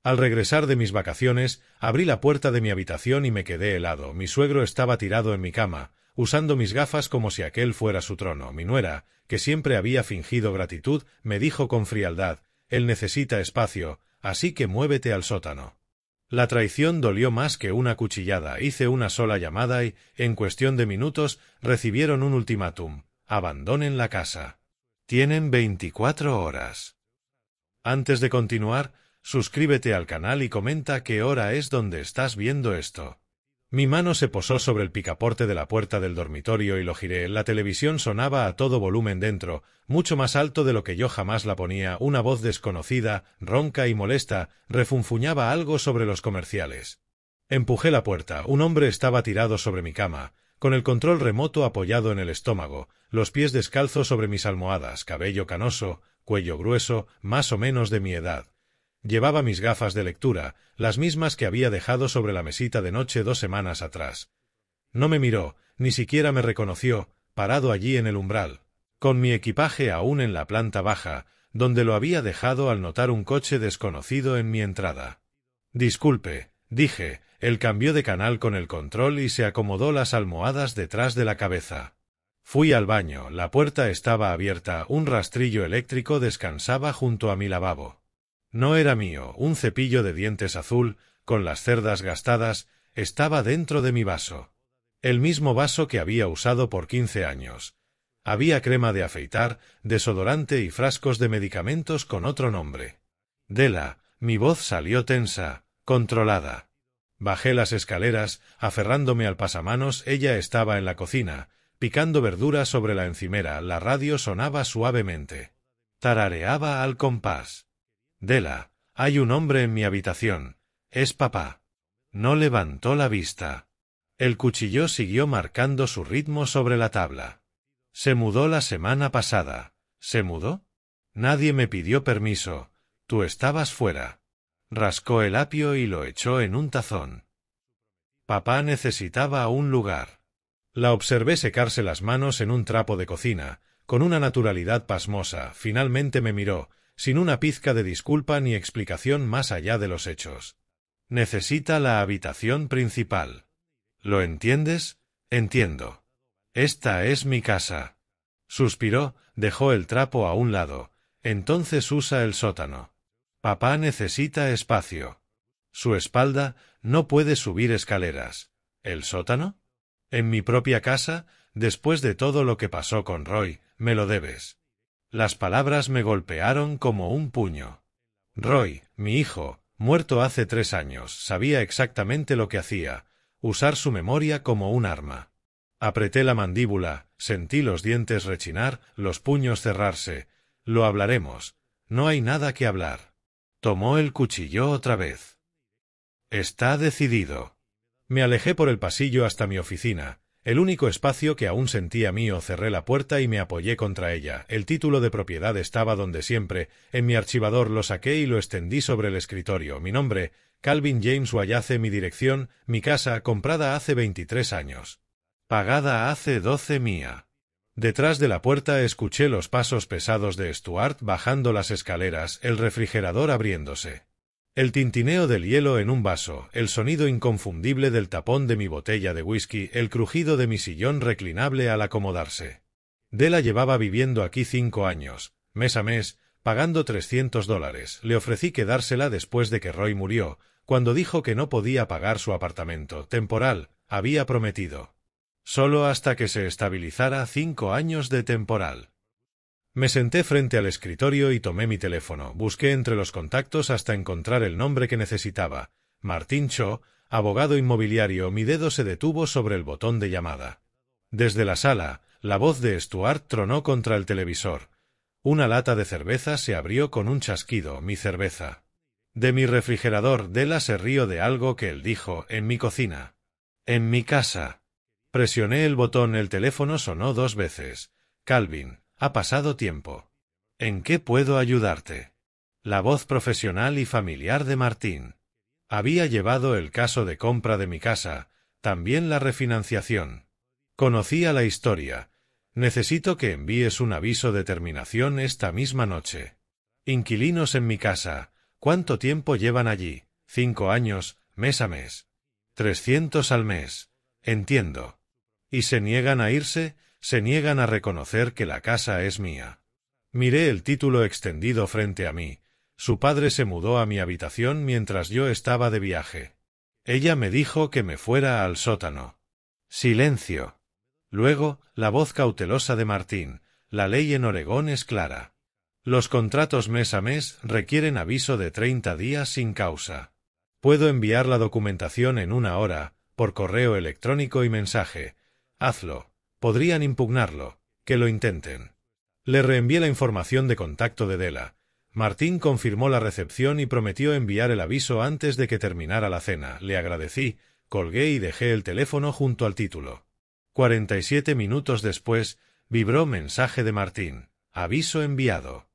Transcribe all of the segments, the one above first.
Al regresar de mis vacaciones, abrí la puerta de mi habitación y me quedé helado. Mi suegro estaba tirado en mi cama, usando mis gafas como si aquel fuera su trono. Mi nuera, que siempre había fingido gratitud, me dijo con frialdad: «Él necesita espacio, así que muévete al sótano». La traición dolió más que una cuchillada. Hice una sola llamada y, en cuestión de minutos, recibieron un ultimátum: abandonen la casa. Tienen 24 horas. Antes de continuar, suscríbete al canal y comenta qué hora es donde estás viendo esto. Mi mano se posó sobre el picaporte de la puerta del dormitorio y lo giré. La televisión sonaba a todo volumen dentro, mucho más alto de lo que yo jamás la ponía. Una voz desconocida, ronca y molesta, refunfuñaba algo sobre los comerciales. Empujé la puerta. Un hombre estaba tirado sobre mi cama, con el control remoto apoyado en el estómago, los pies descalzos sobre mis almohadas, cabello canoso, cuello grueso, más o menos de mi edad. Llevaba mis gafas de lectura, las mismas que había dejado sobre la mesita de noche 2 semanas atrás. No me miró, ni siquiera me reconoció, parado allí en el umbral, con mi equipaje aún en la planta baja, donde lo había dejado al notar un coche desconocido en mi entrada. «Disculpe», dije. Él cambió de canal con el control y se acomodó las almohadas detrás de la cabeza. Fui al baño. La puerta estaba abierta. Un rastrillo eléctrico descansaba junto a mi lavabo. No era mío. Un cepillo de dientes azul, con las cerdas gastadas, estaba dentro de mi vaso. El mismo vaso que había usado por 15 años. Había crema de afeitar, desodorante y frascos de medicamentos con otro nombre. «Dela», mi voz salió tensa, controlada. Bajé las escaleras, aferrándome al pasamanos. Ella estaba en la cocina, picando verduras sobre la encimera. La radio sonaba suavemente. Tarareaba al compás. «Dela, hay un hombre en mi habitación. Es papá». No levantó la vista. El cuchillo siguió marcando su ritmo sobre la tabla. «Se mudó la semana pasada». «¿Se mudó?» «Nadie me pidió permiso. Tú estabas fuera». Rascó el apio y lo echó en un tazón. Papá necesitaba un lugar. La observé secarse las manos en un trapo de cocina, con una naturalidad pasmosa. Finalmente me miró, sin una pizca de disculpa ni explicación más allá de los hechos. «Necesita la habitación principal». «¿Lo entiendes?» «Entiendo. Esta es mi casa». Suspiró, dejó el trapo a un lado. «Entonces usa el sótano». «Papá necesita espacio». Su espalda: «No puede subir escaleras». «¿El sótano?» «En mi propia casa, después de todo lo que pasó con Roy, me lo debes». Las palabras me golpearon como un puño. Roy, mi hijo, muerto hace 3 años, sabía exactamente lo que hacía: usar su memoria como un arma. Apreté la mandíbula, sentí los dientes rechinar, los puños cerrarse. «Lo hablaremos. No hay nada que hablar». Tomó el cuchillo otra vez. «Está decidido». Me alejé por el pasillo hasta mi oficina, el único espacio que aún sentía mío. Cerré la puerta y me apoyé contra ella. El título de propiedad estaba donde siempre, en mi archivador. Lo saqué y lo extendí sobre el escritorio. Mi nombre: Calvin James Wallace. Mi dirección: mi casa, comprada hace 23 años. Pagada hace 12 mía. Detrás de la puerta escuché los pasos pesados de Stuart bajando las escaleras, el refrigerador abriéndose. El tintineo del hielo en un vaso, el sonido inconfundible del tapón de mi botella de whisky, el crujido de mi sillón reclinable al acomodarse. Dela llevaba viviendo aquí 5 años, mes a mes, pagando $300. Le ofrecí quedársela después de que Roy murió, cuando dijo que no podía pagar su apartamento temporal, había prometido. Solo hasta que se estabilizara. 5 años de temporal. Me senté frente al escritorio y tomé mi teléfono. Busqué entre los contactos hasta encontrar el nombre que necesitaba: Martin Cho, abogado inmobiliario. Mi dedo se detuvo sobre el botón de llamada. Desde la sala, la voz de Stuart tronó contra el televisor. Una lata de cerveza se abrió con un chasquido. Mi cerveza. De mi refrigerador. Dela se rió de algo que él dijo: «En mi cocina». «En mi casa». Presioné el botón. El teléfono sonó 2 veces. «Calvin, ha pasado tiempo. ¿En qué puedo ayudarte?» La voz profesional y familiar de Martín. Había llevado el caso de compra de mi casa, también la refinanciación. Conocía la historia. «Necesito que envíes un aviso de terminación esta misma noche. Inquilinos en mi casa. ¿Cuánto tiempo llevan allí? 5 años, mes a mes. 300 al mes. Entiendo. ¿Y se niegan a irse? Se niegan a reconocer que la casa es mía. Miré el título extendido frente a mí. Su padre se mudó a mi habitación mientras yo estaba de viaje. Ella me dijo que me fuera al sótano. Silencio. Luego, la voz cautelosa de Martín. La ley en Oregón es clara. Los contratos mes a mes requieren aviso de 30 días sin causa. Puedo enviar la documentación en 1 hora, por correo electrónico y mensaje. Hazlo. Podrían impugnarlo. Que lo intenten. Le reenvié la información de contacto de Della. Martín confirmó la recepción y prometió enviar el aviso antes de que terminara la cena. Le agradecí, colgué y dejé el teléfono junto al título. 47 minutos después, vibró mensaje de Martín. Aviso enviado.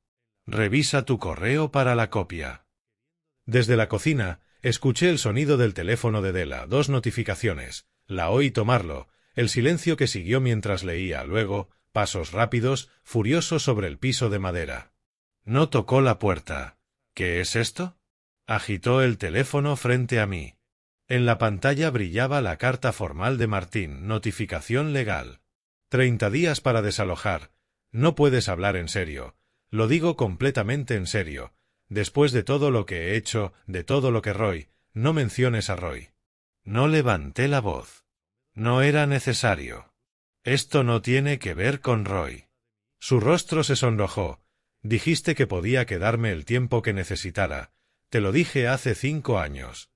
Revisa tu correo para la copia. Desde la cocina, escuché el sonido del teléfono de Della, 2 notificaciones. La oí tomarlo, el silencio que siguió mientras leía, luego, pasos rápidos, furiosos sobre el piso de madera. No tocó la puerta. ¿Qué es esto? Agitó el teléfono frente a mí. En la pantalla brillaba la carta formal de Martín, notificación legal. 30 días para desalojar. No puedes hablar en serio. Lo digo completamente en serio. Después de todo lo que he hecho, de todo lo que Roy, no menciones a Roy. No levanté la voz. No era necesario. Esto no tiene que ver con Roy. Su rostro se sonrojó. Dijiste que podía quedarme el tiempo que necesitara. Te lo dije hace 5 años.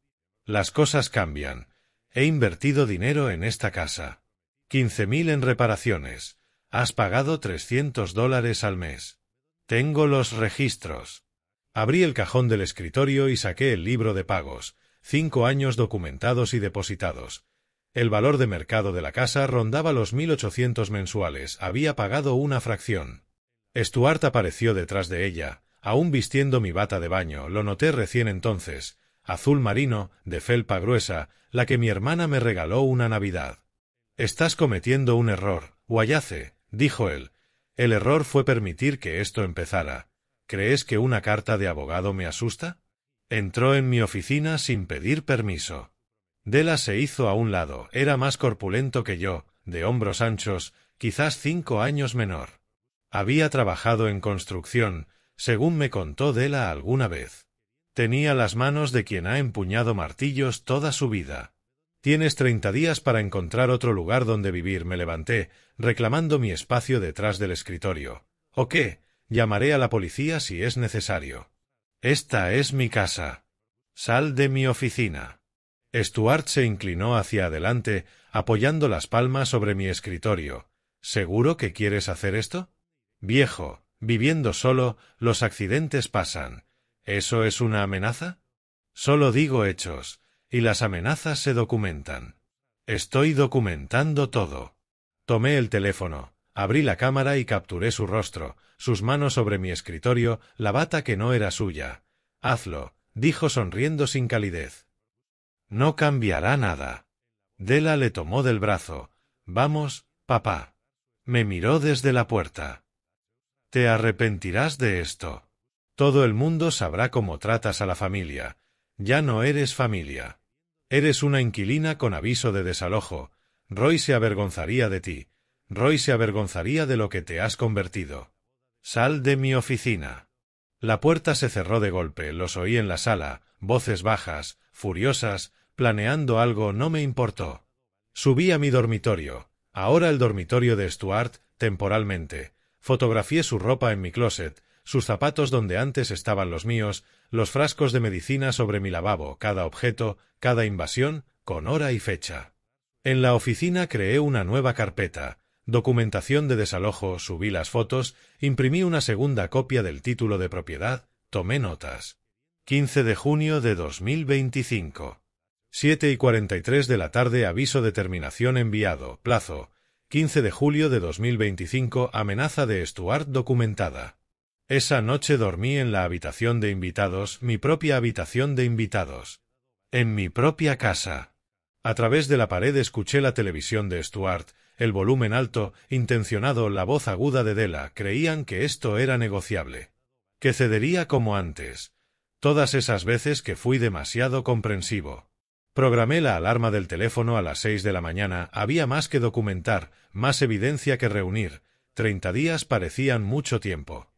Las cosas cambian. He invertido dinero en esta casa. 15.000 en reparaciones. Has pagado $300 al mes. Tengo los registros. Abrí el cajón del escritorio y saqué el libro de pagos. 5 años documentados y depositados. El valor de mercado de la casa rondaba los 1.800 mensuales. Había pagado una fracción. Stuart apareció detrás de ella, aún vistiendo mi bata de baño. Lo noté recién entonces. Azul marino, de felpa gruesa, la que mi hermana me regaló una Navidad. Estás cometiendo un error, Wallace, dijo él. El error fue permitir que esto empezara. ¿Crees que una carta de abogado me asusta? Entró en mi oficina sin pedir permiso. Della se hizo a un lado. Era más corpulento que yo, de hombros anchos, quizás 5 años menor. Había trabajado en construcción, según me contó Della alguna vez. Tenía las manos de quien ha empuñado martillos toda su vida. Tienes 30 días para encontrar otro lugar donde vivir. Me levanté, reclamando mi espacio detrás del escritorio. ¿O qué? Llamaré a la policía si es necesario. Esta es mi casa. Sal de mi oficina. Stuart se inclinó hacia adelante, apoyando las palmas sobre mi escritorio. ¿Seguro que quieres hacer esto? Viejo, viviendo solo, los accidentes pasan. ¿Eso es una amenaza? Solo digo hechos, y las amenazas se documentan. Estoy documentando todo. Tomé el teléfono, abrí la cámara y capturé su rostro, sus manos sobre mi escritorio, la bata que no era suya. Hazlo, dijo sonriendo sin calidez. No cambiará nada. Della le tomó del brazo. Vamos, papá. Me miró desde la puerta. Te arrepentirás de esto. Todo el mundo sabrá cómo tratas a la familia. Ya no eres familia. Eres una inquilina con aviso de desalojo. Roy se avergonzaría de ti. Roy se avergonzaría de lo que te has convertido. Sal de mi oficina. La puerta se cerró de golpe. Los oí en la sala, voces bajas, furiosas, planeando algo. No me importó. Subí a mi dormitorio. Ahora el dormitorio de Stuart, temporalmente. Fotografié su ropa en mi closet, sus zapatos donde antes estaban los míos, los frascos de medicina sobre mi lavabo, cada objeto, cada invasión, con hora y fecha. En la oficina creé una nueva carpeta, documentación de desalojo, subí las fotos, imprimí una segunda copia del título de propiedad, tomé notas. 15 de junio de 2025. 7:43 de la tarde. Aviso de terminación enviado. Plazo. 15 de julio de 2025. Amenaza de Stuart documentada. Esa noche dormí en la habitación de invitados, mi propia habitación de invitados. En mi propia casa. A través de la pared escuché la televisión de Stuart, el volumen alto, intencionado, la voz aguda de Della. Creían que esto era negociable. Que cedería como antes. Todas esas veces que fui demasiado comprensivo. Programé la alarma del teléfono a las 6 de la mañana, había más que documentar, más evidencia que reunir. 30 días parecían mucho tiempo.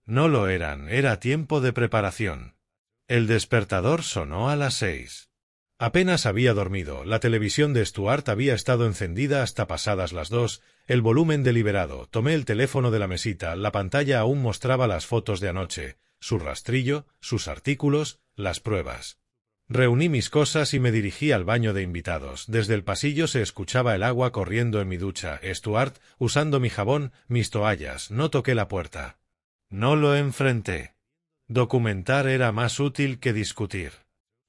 No lo eran, era tiempo de preparación. El despertador sonó a las 6. Apenas había dormido, la televisión de Stuart había estado encendida hasta pasadas las 2, el volumen deliberado, tomé el teléfono de la mesita, la pantalla aún mostraba las fotos de anoche, su rastrillo, sus artículos, las pruebas. Reuní mis cosas y me dirigí al baño de invitados. Desde el pasillo se escuchaba el agua corriendo en mi ducha. Stuart, usando mi jabón, mis toallas. No toqué la puerta. No lo enfrenté. Documentar era más útil que discutir.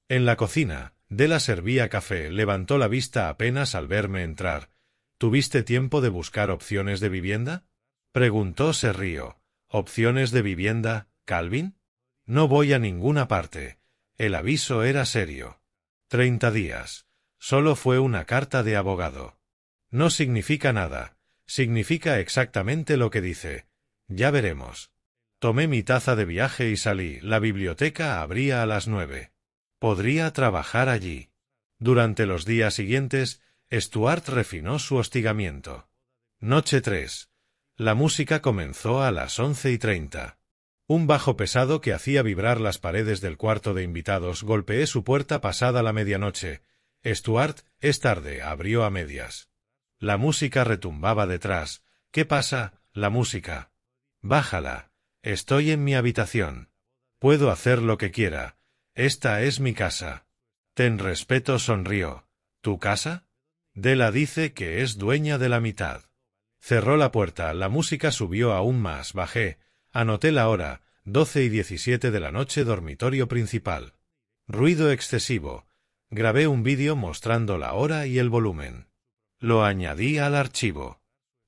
En la cocina, Della servía café, levantó la vista apenas al verme entrar. ¿Tuviste tiempo de buscar opciones de vivienda? Preguntó, se rió. ¿Opciones de vivienda, Calvin? No voy a ninguna parte. El aviso era serio. 30 días. Solo fue una carta de abogado. No significa nada. Significa exactamente lo que dice. Ya veremos. Tomé mi taza de viaje y salí. La biblioteca abría a las 9. Podría trabajar allí. Durante los días siguientes, Stuart refinó su hostigamiento. Noche 3. La música comenzó a las 11:30. Un bajo pesado que hacía vibrar las paredes del cuarto de invitados. Golpeé su puerta pasada la medianoche. Stuart, es tarde, abrió a medias. La música retumbaba detrás. ¿Qué pasa? La música. Bájala. Estoy en mi habitación. Puedo hacer lo que quiera. Esta es mi casa. Ten respeto, sonrió. ¿Tu casa? Della dice que es dueña de la mitad. Cerró la puerta, la música subió aún más, bajé. Anoté la hora, 12:17 de la noche, dormitorio principal. Ruido excesivo. Grabé un vídeo mostrando la hora y el volumen. Lo añadí al archivo.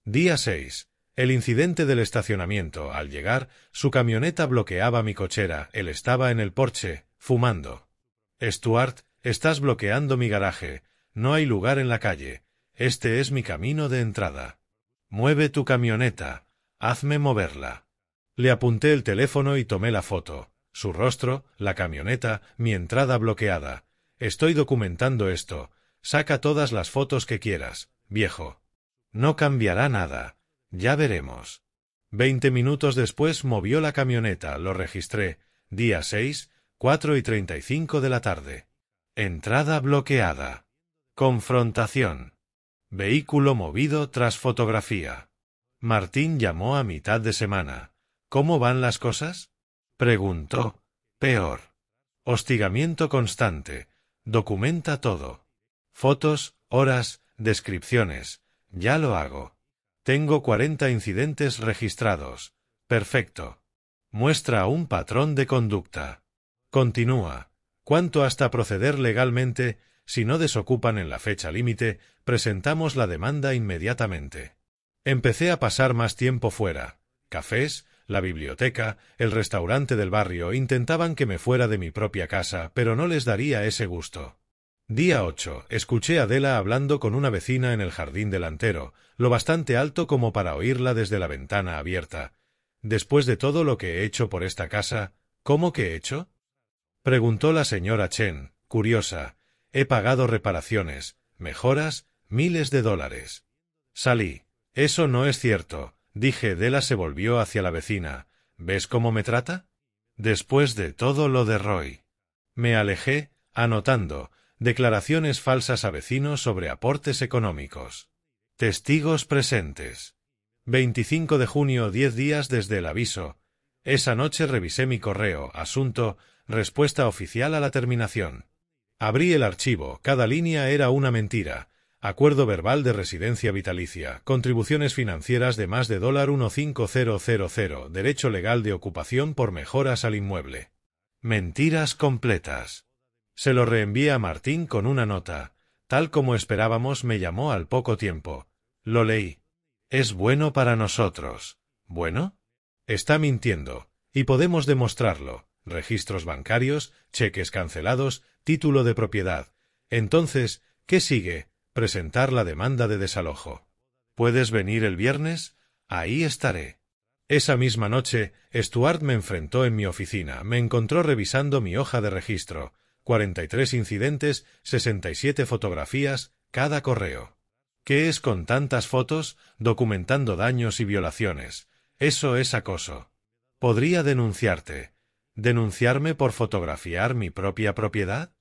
Día 6. El incidente del estacionamiento. Al llegar, su camioneta bloqueaba mi cochera. Él estaba en el porche, fumando. Stuart, estás bloqueando mi garaje. No hay lugar en la calle. Este es mi camino de entrada. Mueve tu camioneta. Hazme moverla. Le apunté el teléfono y tomé la foto. Su rostro, la camioneta, mi entrada bloqueada. Estoy documentando esto. Saca todas las fotos que quieras, viejo. No cambiará nada. Ya veremos. 20 minutos después movió la camioneta, lo registré. Día 6, 4:35 de la tarde. Entrada bloqueada. Confrontación. Vehículo movido tras fotografía. Martín llamó a mitad de semana. ¿Cómo van las cosas? Preguntó. Peor. Hostigamiento constante. Documenta todo. Fotos, horas, descripciones. Ya lo hago. Tengo 40 incidentes registrados. Perfecto. Muestra un patrón de conducta. Continúa. ¿Cuánto hasta proceder legalmente? Si no desocupan en la fecha límite, presentamos la demanda inmediatamente. Empecé a pasar más tiempo fuera. Cafés, la biblioteca, el restaurante del barrio intentaban que me fuera de mi propia casa, pero no les daría ese gusto. Día 8. Escuché a Della hablando con una vecina en el jardín delantero, lo bastante alto como para oírla desde la ventana abierta. Después de todo lo que he hecho por esta casa, ¿cómo que he hecho? Preguntó la señora Chen, curiosa. He pagado reparaciones, mejoras, miles de dólares. Salí. Eso no es cierto, dije. Della se volvió hacia la vecina. ¿Ves cómo me trata? Después de todo lo de Roy. Me alejé, anotando. Declaraciones falsas a vecinos sobre aportes económicos. Testigos presentes. 25 de junio, 10 días desde el aviso. Esa noche revisé mi correo. Asunto, respuesta oficial a la terminación. Abrí el archivo. Cada línea era una mentira. Acuerdo verbal de residencia vitalicia. Contribuciones financieras de más de $15000. Derecho legal de ocupación por mejoras al inmueble. Mentiras completas. Se lo reenvié a Martín con una nota. Tal como esperábamos, me llamó al poco tiempo. Lo leí. Es bueno para nosotros. ¿Bueno? Está mintiendo. Y podemos demostrarlo. Registros bancarios, cheques cancelados, título de propiedad. Entonces, ¿qué sigue? Presentar la demanda de desalojo. ¿Puedes venir el viernes? Ahí estaré. Esa misma noche, Stuart me enfrentó en mi oficina. Me encontró revisando mi hoja de registro. 43 incidentes, 67 fotografías, cada correo. ¿Qué es con tantas fotos? Documentando daños y violaciones. Eso es acoso. Podría denunciarte. ¿Denunciarme por fotografiar mi propia propiedad?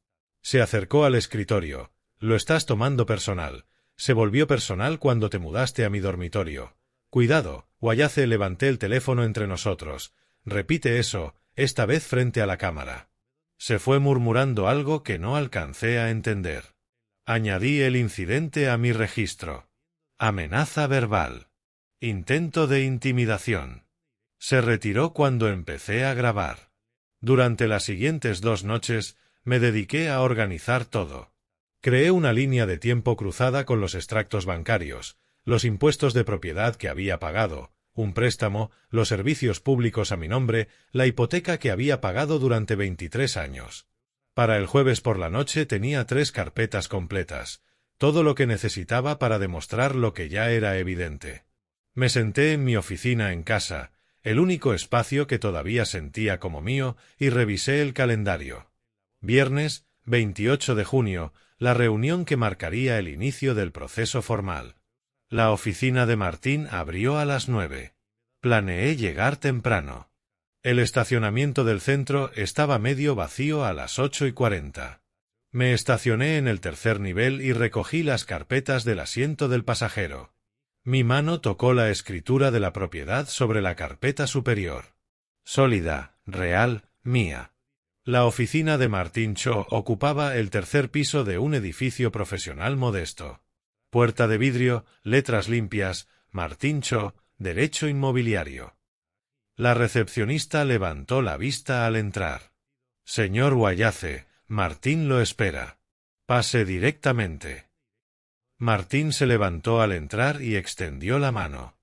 Se acercó al escritorio. Lo estás tomando personal. Se volvió personal cuando te mudaste a mi dormitorio. Cuidado, Wallace. Levanté el teléfono entre nosotros. Repite eso, esta vez frente a la cámara. Se fue murmurando algo que no alcancé a entender. Añadí el incidente a mi registro. Amenaza verbal. Intento de intimidación. Se retiró cuando empecé a grabar. Durante las siguientes 2 noches, me dediqué a organizar todo. Creé una línea de tiempo cruzada con los extractos bancarios, los impuestos de propiedad que había pagado, un préstamo, los servicios públicos a mi nombre, la hipoteca que había pagado durante 23 años. Para el jueves por la noche tenía 3 carpetas completas, todo lo que necesitaba para demostrar lo que ya era evidente. Me senté en mi oficina en casa, el único espacio que todavía sentía como mío, y revisé el calendario. Viernes, 28 de junio, la reunión que marcaría el inicio del proceso formal. La oficina de Martín abrió a las 9. Planeé llegar temprano. El estacionamiento del centro estaba medio vacío a las 8:40. Me estacioné en el tercer nivel y recogí las carpetas del asiento del pasajero. Mi mano tocó la escritura de la propiedad sobre la carpeta superior. Sólida, real, mía. La oficina de Martín Cho ocupaba el tercer piso de un edificio profesional modesto. Puerta de vidrio, letras limpias, Martín Cho, Derecho Inmobiliario. La recepcionista levantó la vista al entrar. Señor Wallace, Martín lo espera. Pase directamente. Martín se levantó al entrar y extendió la mano.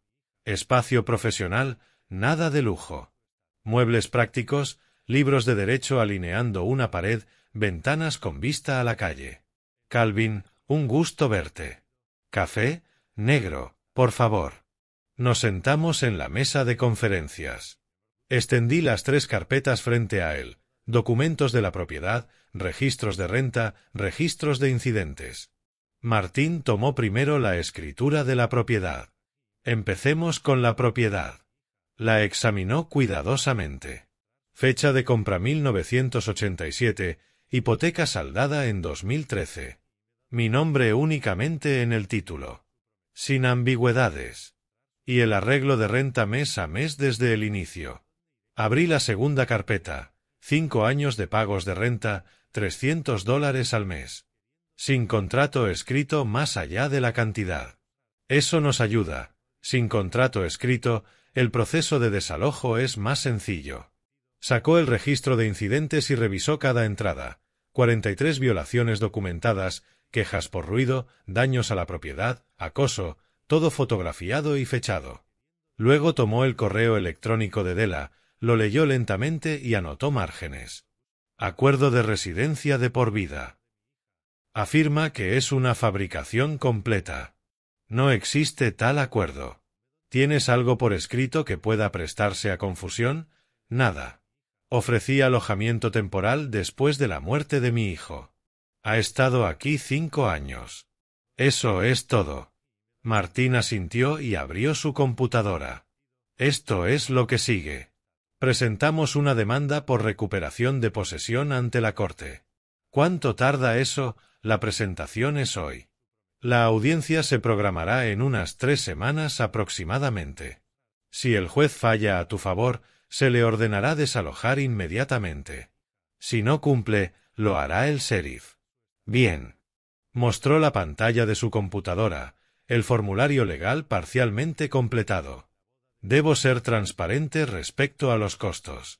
Espacio profesional, nada de lujo. Muebles prácticos, libros de derecho alineando una pared, ventanas con vista a la calle. Calvin, un gusto verte. Café, negro, por favor. Nos sentamos en la mesa de conferencias. Extendí las 3 carpetas frente a él. Documentos de la propiedad, registros de renta, registros de incidentes. Martín tomó primero la escritura de la propiedad. Empecemos con la propiedad. La examinó cuidadosamente. Fecha de compra 1987, hipoteca saldada en 2013. Mi nombre únicamente en el título. Sin ambigüedades. Y el arreglo de renta mes a mes desde el inicio. Abrí la segunda carpeta. 5 años de pagos de renta, $300 al mes. Sin contrato escrito más allá de la cantidad. Eso nos ayuda. Sin contrato escrito, el proceso de desalojo es más sencillo. Sacó el registro de incidentes y revisó cada entrada. 43 violaciones documentadas, quejas por ruido, daños a la propiedad, acoso, todo fotografiado y fechado. Luego tomó el correo electrónico de Della, lo leyó lentamente y anotó márgenes. Acuerdo de residencia de por vida. Afirma que es una fabricación completa. No existe tal acuerdo. ¿Tienes algo por escrito que pueda prestarse a confusión? Nada. Ofrecí alojamiento temporal después de la muerte de mi hijo. Ha estado aquí 5 años. Eso es todo. Martín asintió y abrió su computadora. Esto es lo que sigue. Presentamos una demanda por recuperación de posesión ante la corte. ¿Cuánto tarda eso? La presentación es hoy. La audiencia se programará en unas 3 semanas aproximadamente. Si el juez falla a tu favor, se le ordenará desalojar inmediatamente. Si no cumple, lo hará el sheriff. Bien. Mostró la pantalla de su computadora, el formulario legal parcialmente completado. Debo ser transparente respecto a los costos.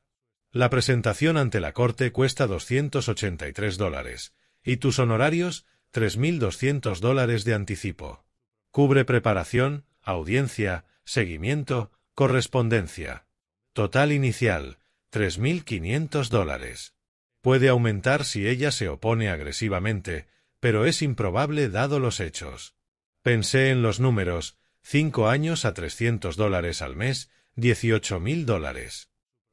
La presentación ante la corte cuesta $283, y tus honorarios, $3.200 de anticipo. Cubre preparación, audiencia, seguimiento, correspondencia. Total inicial, $3.500. Puede aumentar si ella se opone agresivamente, pero es improbable dado los hechos. Pensé en los números, 5 años a $300 al mes, $18.000.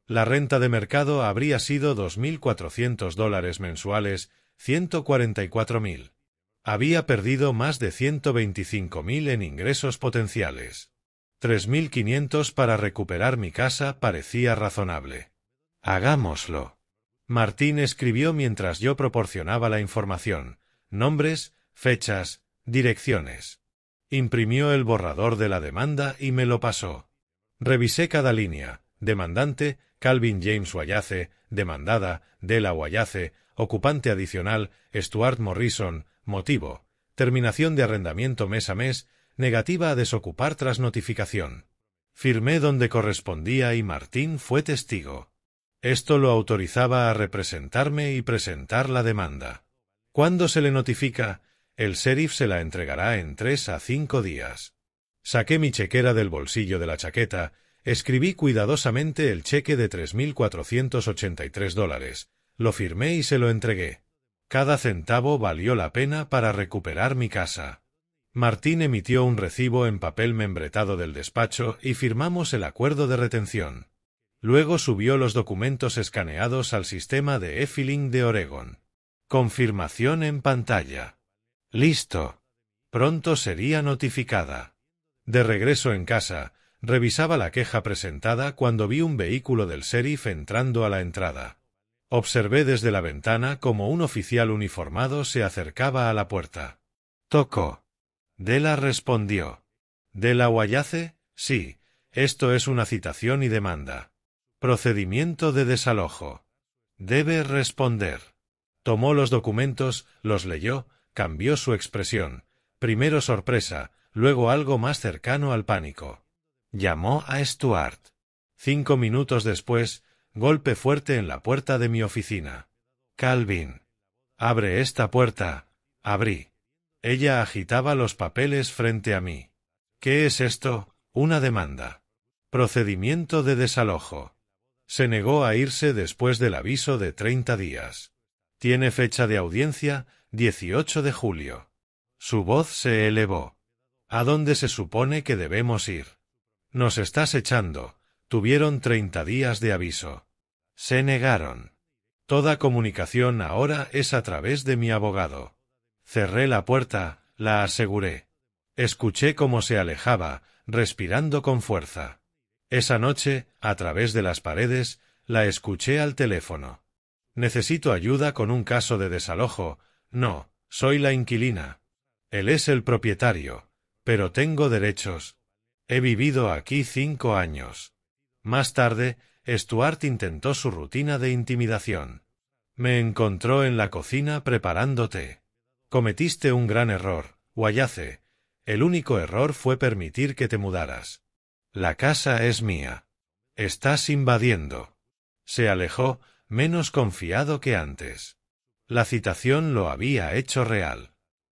La renta de mercado habría sido $2.400 mensuales, $144.000. Había perdido más de $125.000 en ingresos potenciales. $3.500 para recuperar mi casa parecía razonable. Hagámoslo. Martín escribió mientras yo proporcionaba la información, nombres, fechas, direcciones. Imprimió el borrador de la demanda y me lo pasó. Revisé cada línea. Demandante, Calvin James Wallace; demandada, Della Wallace; ocupante adicional, Stuart Morrison; motivo, terminación de arrendamiento mes a mes; negativa a desocupar tras notificación. Firmé donde correspondía y Martín fue testigo. Esto lo autorizaba a representarme y presentar la demanda. ¿Cuándo se le notifica? El sheriff se la entregará en 3 a 5 días. Saqué mi chequera del bolsillo de la chaqueta, escribí cuidadosamente el cheque de $3.483, lo firmé y se lo entregué. Cada centavo valió la pena para recuperar mi casa. Martín emitió un recibo en papel membretado del despacho y firmamos el acuerdo de retención. Luego subió los documentos escaneados al sistema de e-filing de Oregon. Confirmación en pantalla. Listo. Pronto sería notificada. De regreso en casa, revisaba la queja presentada cuando vi un vehículo del sheriff entrando a la entrada. Observé desde la ventana cómo un oficial uniformado se acercaba a la puerta. Tocó. Della respondió. ¿Della Wallace? Sí, esto es una citación y demanda. Procedimiento de desalojo. Debe responder. Tomó los documentos, los leyó, cambió su expresión. Primero sorpresa, luego algo más cercano al pánico. Llamó a Stuart. 5 minutos después, golpe fuerte en la puerta de mi oficina. Calvin. Abre esta puerta. Abrí. Ella agitaba los papeles frente a mí. ¿Qué es esto? Una demanda. Procedimiento de desalojo. Se negó a irse después del aviso de 30 días. Tiene fecha de audiencia, 18 de julio. Su voz se elevó. ¿A dónde se supone que debemos ir? Nos estás echando. Tuvieron 30 días de aviso. Se negaron. Toda comunicación ahora es a través de mi abogado. Cerré la puerta, la aseguré. Escuché cómo se alejaba, respirando con fuerza. Esa noche, a través de las paredes, la escuché al teléfono. Necesito ayuda con un caso de desalojo. No, soy la inquilina. Él es el propietario. Pero tengo derechos. He vivido aquí 5 años. Más tarde, Stuart intentó su rutina de intimidación. Me encontró en la cocina preparando té. Cometiste un gran error, Wallace. El único error fue permitir que te mudaras. La casa es mía. Estás invadiendo. Se alejó, menos confiado que antes. La citación lo había hecho real.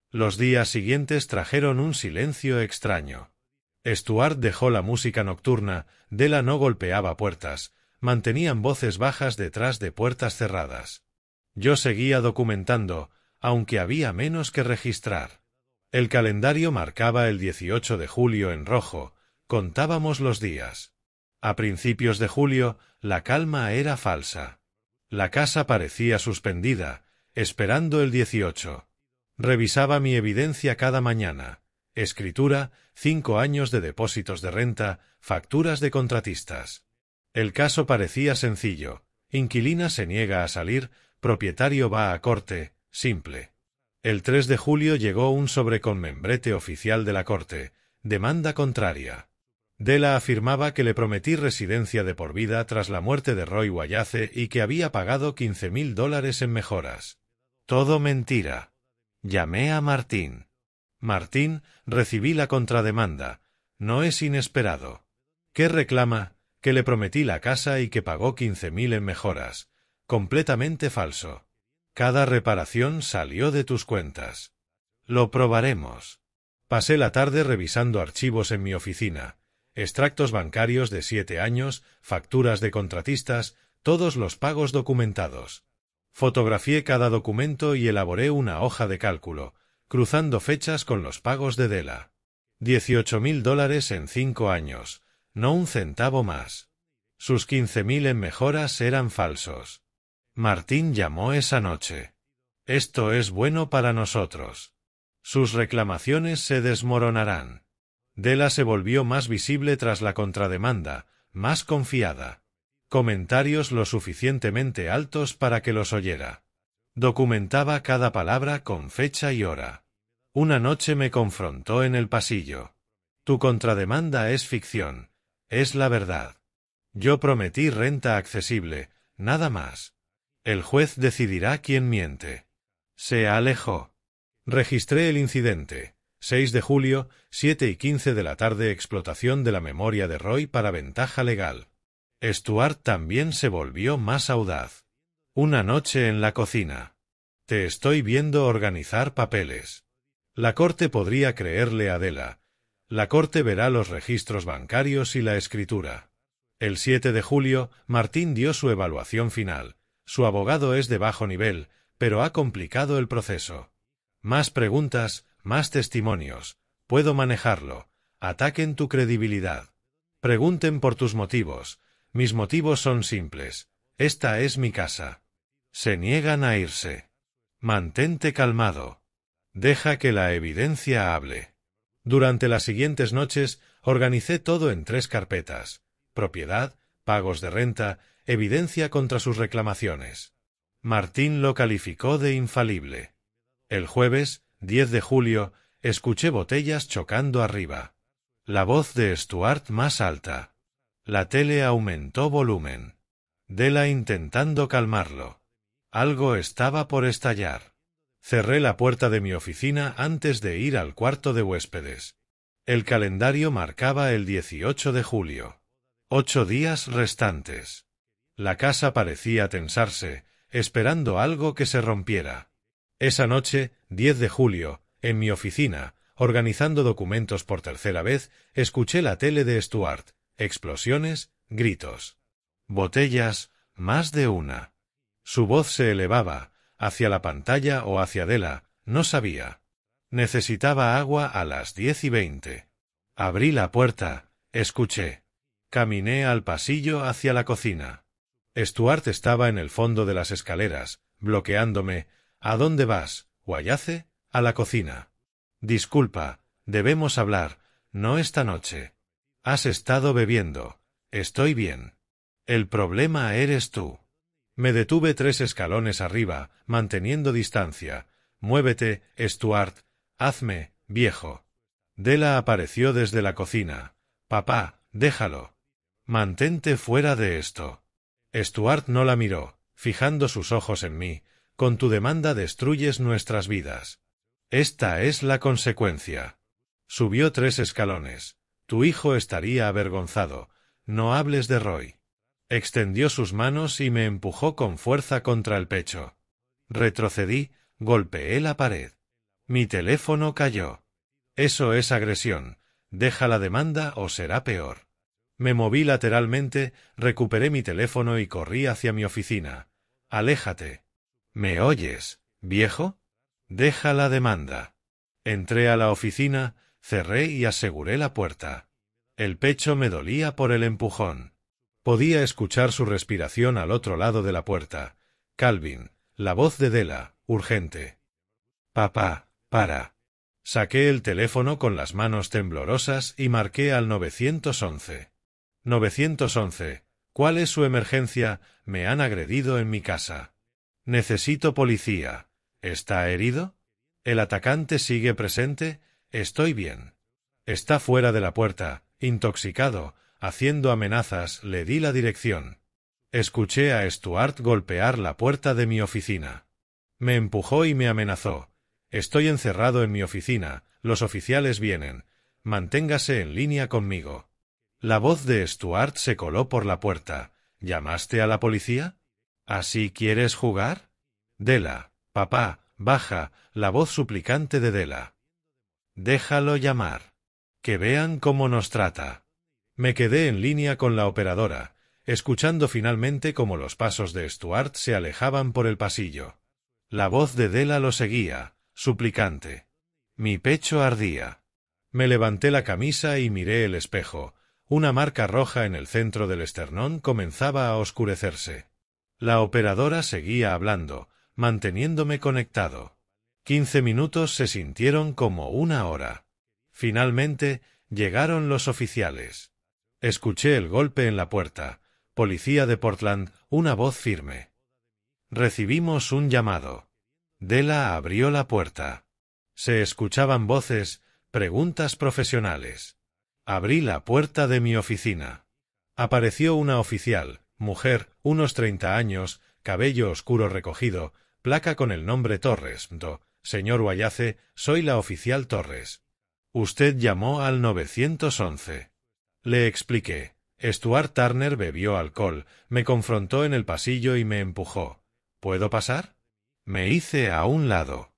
Los días siguientes trajeron un silencio extraño. Stuart dejó la música nocturna, Della no golpeaba puertas, mantenían voces bajas detrás de puertas cerradas. Yo seguía documentando, aunque había menos que registrar. El calendario marcaba el 18 de julio en rojo, contábamos los días. A principios de julio, la calma era falsa. La casa parecía suspendida, esperando el 18. Revisaba mi evidencia cada mañana. Escritura, 5 años de depósitos de renta, facturas de contratistas. El caso parecía sencillo. Inquilina se niega a salir, propietario va a corte, simple. El 3 de julio llegó un sobre con membrete oficial de la corte, demanda contraria. Della afirmaba que le prometí residencia de por vida tras la muerte de Roy Wallace y que había pagado $15.000 en mejoras. Todo mentira. Llamé a Martín. Martín, recibí la contrademanda. No es inesperado. ¿Qué reclama? Que le prometí la casa y que pagó $15.000 en mejoras. Completamente falso. Cada reparación salió de tus cuentas. Lo probaremos. Pasé la tarde revisando archivos en mi oficina. Extractos bancarios de 7 años, facturas de contratistas, todos los pagos documentados. Fotografié cada documento y elaboré una hoja de cálculo, cruzando fechas con los pagos de Della. $18.000 en 5 años. no un centavo más. Sus 15.000 en mejoras eran falsos. Martín llamó esa noche. Esto es bueno para nosotros. Sus reclamaciones se desmoronarán. Della se volvió más visible tras la contrademanda, más confiada. Comentarios lo suficientemente altos para que los oyera. Documentaba cada palabra con fecha y hora. Una noche me confrontó en el pasillo. Tu contrademanda es ficción, es la verdad. Yo prometí renta accesible, nada más. El juez decidirá quién miente. Se alejó. Registré el incidente. 6 de julio, 7:15 de la tarde. Explotación de la memoria de Roy para ventaja legal. Stuart también se volvió más audaz. Una noche en la cocina. Te estoy viendo organizar papeles. La corte podría creerle a Della. La corte verá los registros bancarios y la escritura. El 7 de julio, Martín dio su evaluación final. Su abogado es de bajo nivel, pero ha complicado el proceso. Más preguntas, más testimonios. Puedo manejarlo. Ataquen tu credibilidad. Pregunten por tus motivos. Mis motivos son simples. Esta es mi casa. Se niegan a irse. Mantente calmado. Deja que la evidencia hable. Durante las siguientes noches, organicé todo en 3 carpetas. Propiedad, pagos de renta, evidencia contra sus reclamaciones. Martín lo calificó de infalible. El jueves, 10 de julio, escuché botellas chocando arriba. La voz de Stuart más alta. La tele aumentó volumen. Della intentando calmarlo. Algo estaba por estallar. Cerré la puerta de mi oficina antes de ir al cuarto de huéspedes. El calendario marcaba el 18 de julio. 8 días restantes. La casa parecía tensarse, esperando algo que se rompiera. Esa noche, 10 de julio, en mi oficina, organizando documentos por tercera vez, escuché la tele de Stuart. Explosiones, gritos. Botellas, más de una. Su voz se elevaba, hacia la pantalla o hacia Della, no sabía. Necesitaba agua a las 10:20. Abrí la puerta, escuché. Caminé al pasillo hacia la cocina. Stuart estaba en el fondo de las escaleras, bloqueándome. ¿A dónde vas, Wayace? A la cocina. Disculpa, debemos hablar, no esta noche. Has estado bebiendo. Estoy bien. El problema eres tú. Me detuve 3 escalones arriba, manteniendo distancia. Muévete, Stuart. Hazme, viejo. Della apareció desde la cocina. Papá, déjalo. Mantente fuera de esto. Stuart no la miró, fijando sus ojos en mí. Con tu demanda destruyes nuestras vidas. Esta es la consecuencia. Subió 3 escalones. Tu hijo estaría avergonzado. No hables de Roy. Extendió sus manos y me empujó con fuerza contra el pecho. Retrocedí, golpeé la pared. Mi teléfono cayó. Eso es agresión. Deja la demanda o será peor. Me moví lateralmente, recuperé mi teléfono y corrí hacia mi oficina. Aléjate. ¿Me oyes, viejo? Deja la demanda. Entré a la oficina, cerré y aseguré la puerta. El pecho me dolía por el empujón. Podía escuchar su respiración al otro lado de la puerta. Calvin, la voz de Della, urgente. Papá, para. Saqué el teléfono con las manos temblorosas y marqué al 911. 911. ¿Cuál es su emergencia? Me han agredido en mi casa. Necesito policía. ¿Está herido? ¿El atacante sigue presente? Estoy bien. Está fuera de la puerta, intoxicado, haciendo amenazas. Le di la dirección. Escuché a Stuart golpear la puerta de mi oficina. Me empujó y me amenazó. Estoy encerrado en mi oficina, los oficiales vienen. Manténgase en línea conmigo. La voz de Stuart se coló por la puerta. ¿Llamaste a la policía? ¿Así quieres jugar? Della, papá, baja, la voz suplicante de Della. Déjalo llamar. Que vean cómo nos trata. Me quedé en línea con la operadora, escuchando finalmente cómo los pasos de Stuart se alejaban por el pasillo. La voz de Della lo seguía, suplicante. Mi pecho ardía. Me levanté la camisa y miré el espejo. Una marca roja en el centro del esternón comenzaba a oscurecerse. La operadora seguía hablando, manteniéndome conectado. 15 minutos se sintieron como una hora. Finalmente, llegaron los oficiales. Escuché el golpe en la puerta. Policía de Portland, una voz firme. Recibimos un llamado. Della abrió la puerta. Se escuchaban voces, preguntas profesionales. Abrí la puerta de mi oficina. Apareció una oficial, mujer, unos 30 años, cabello oscuro recogido, placa con el nombre Torres. Señor Wallace, soy la oficial Torres. Usted llamó al 911. Le expliqué. Stuart Turner bebió alcohol, me confrontó en el pasillo y me empujó. ¿Puedo pasar? Me hice a un lado.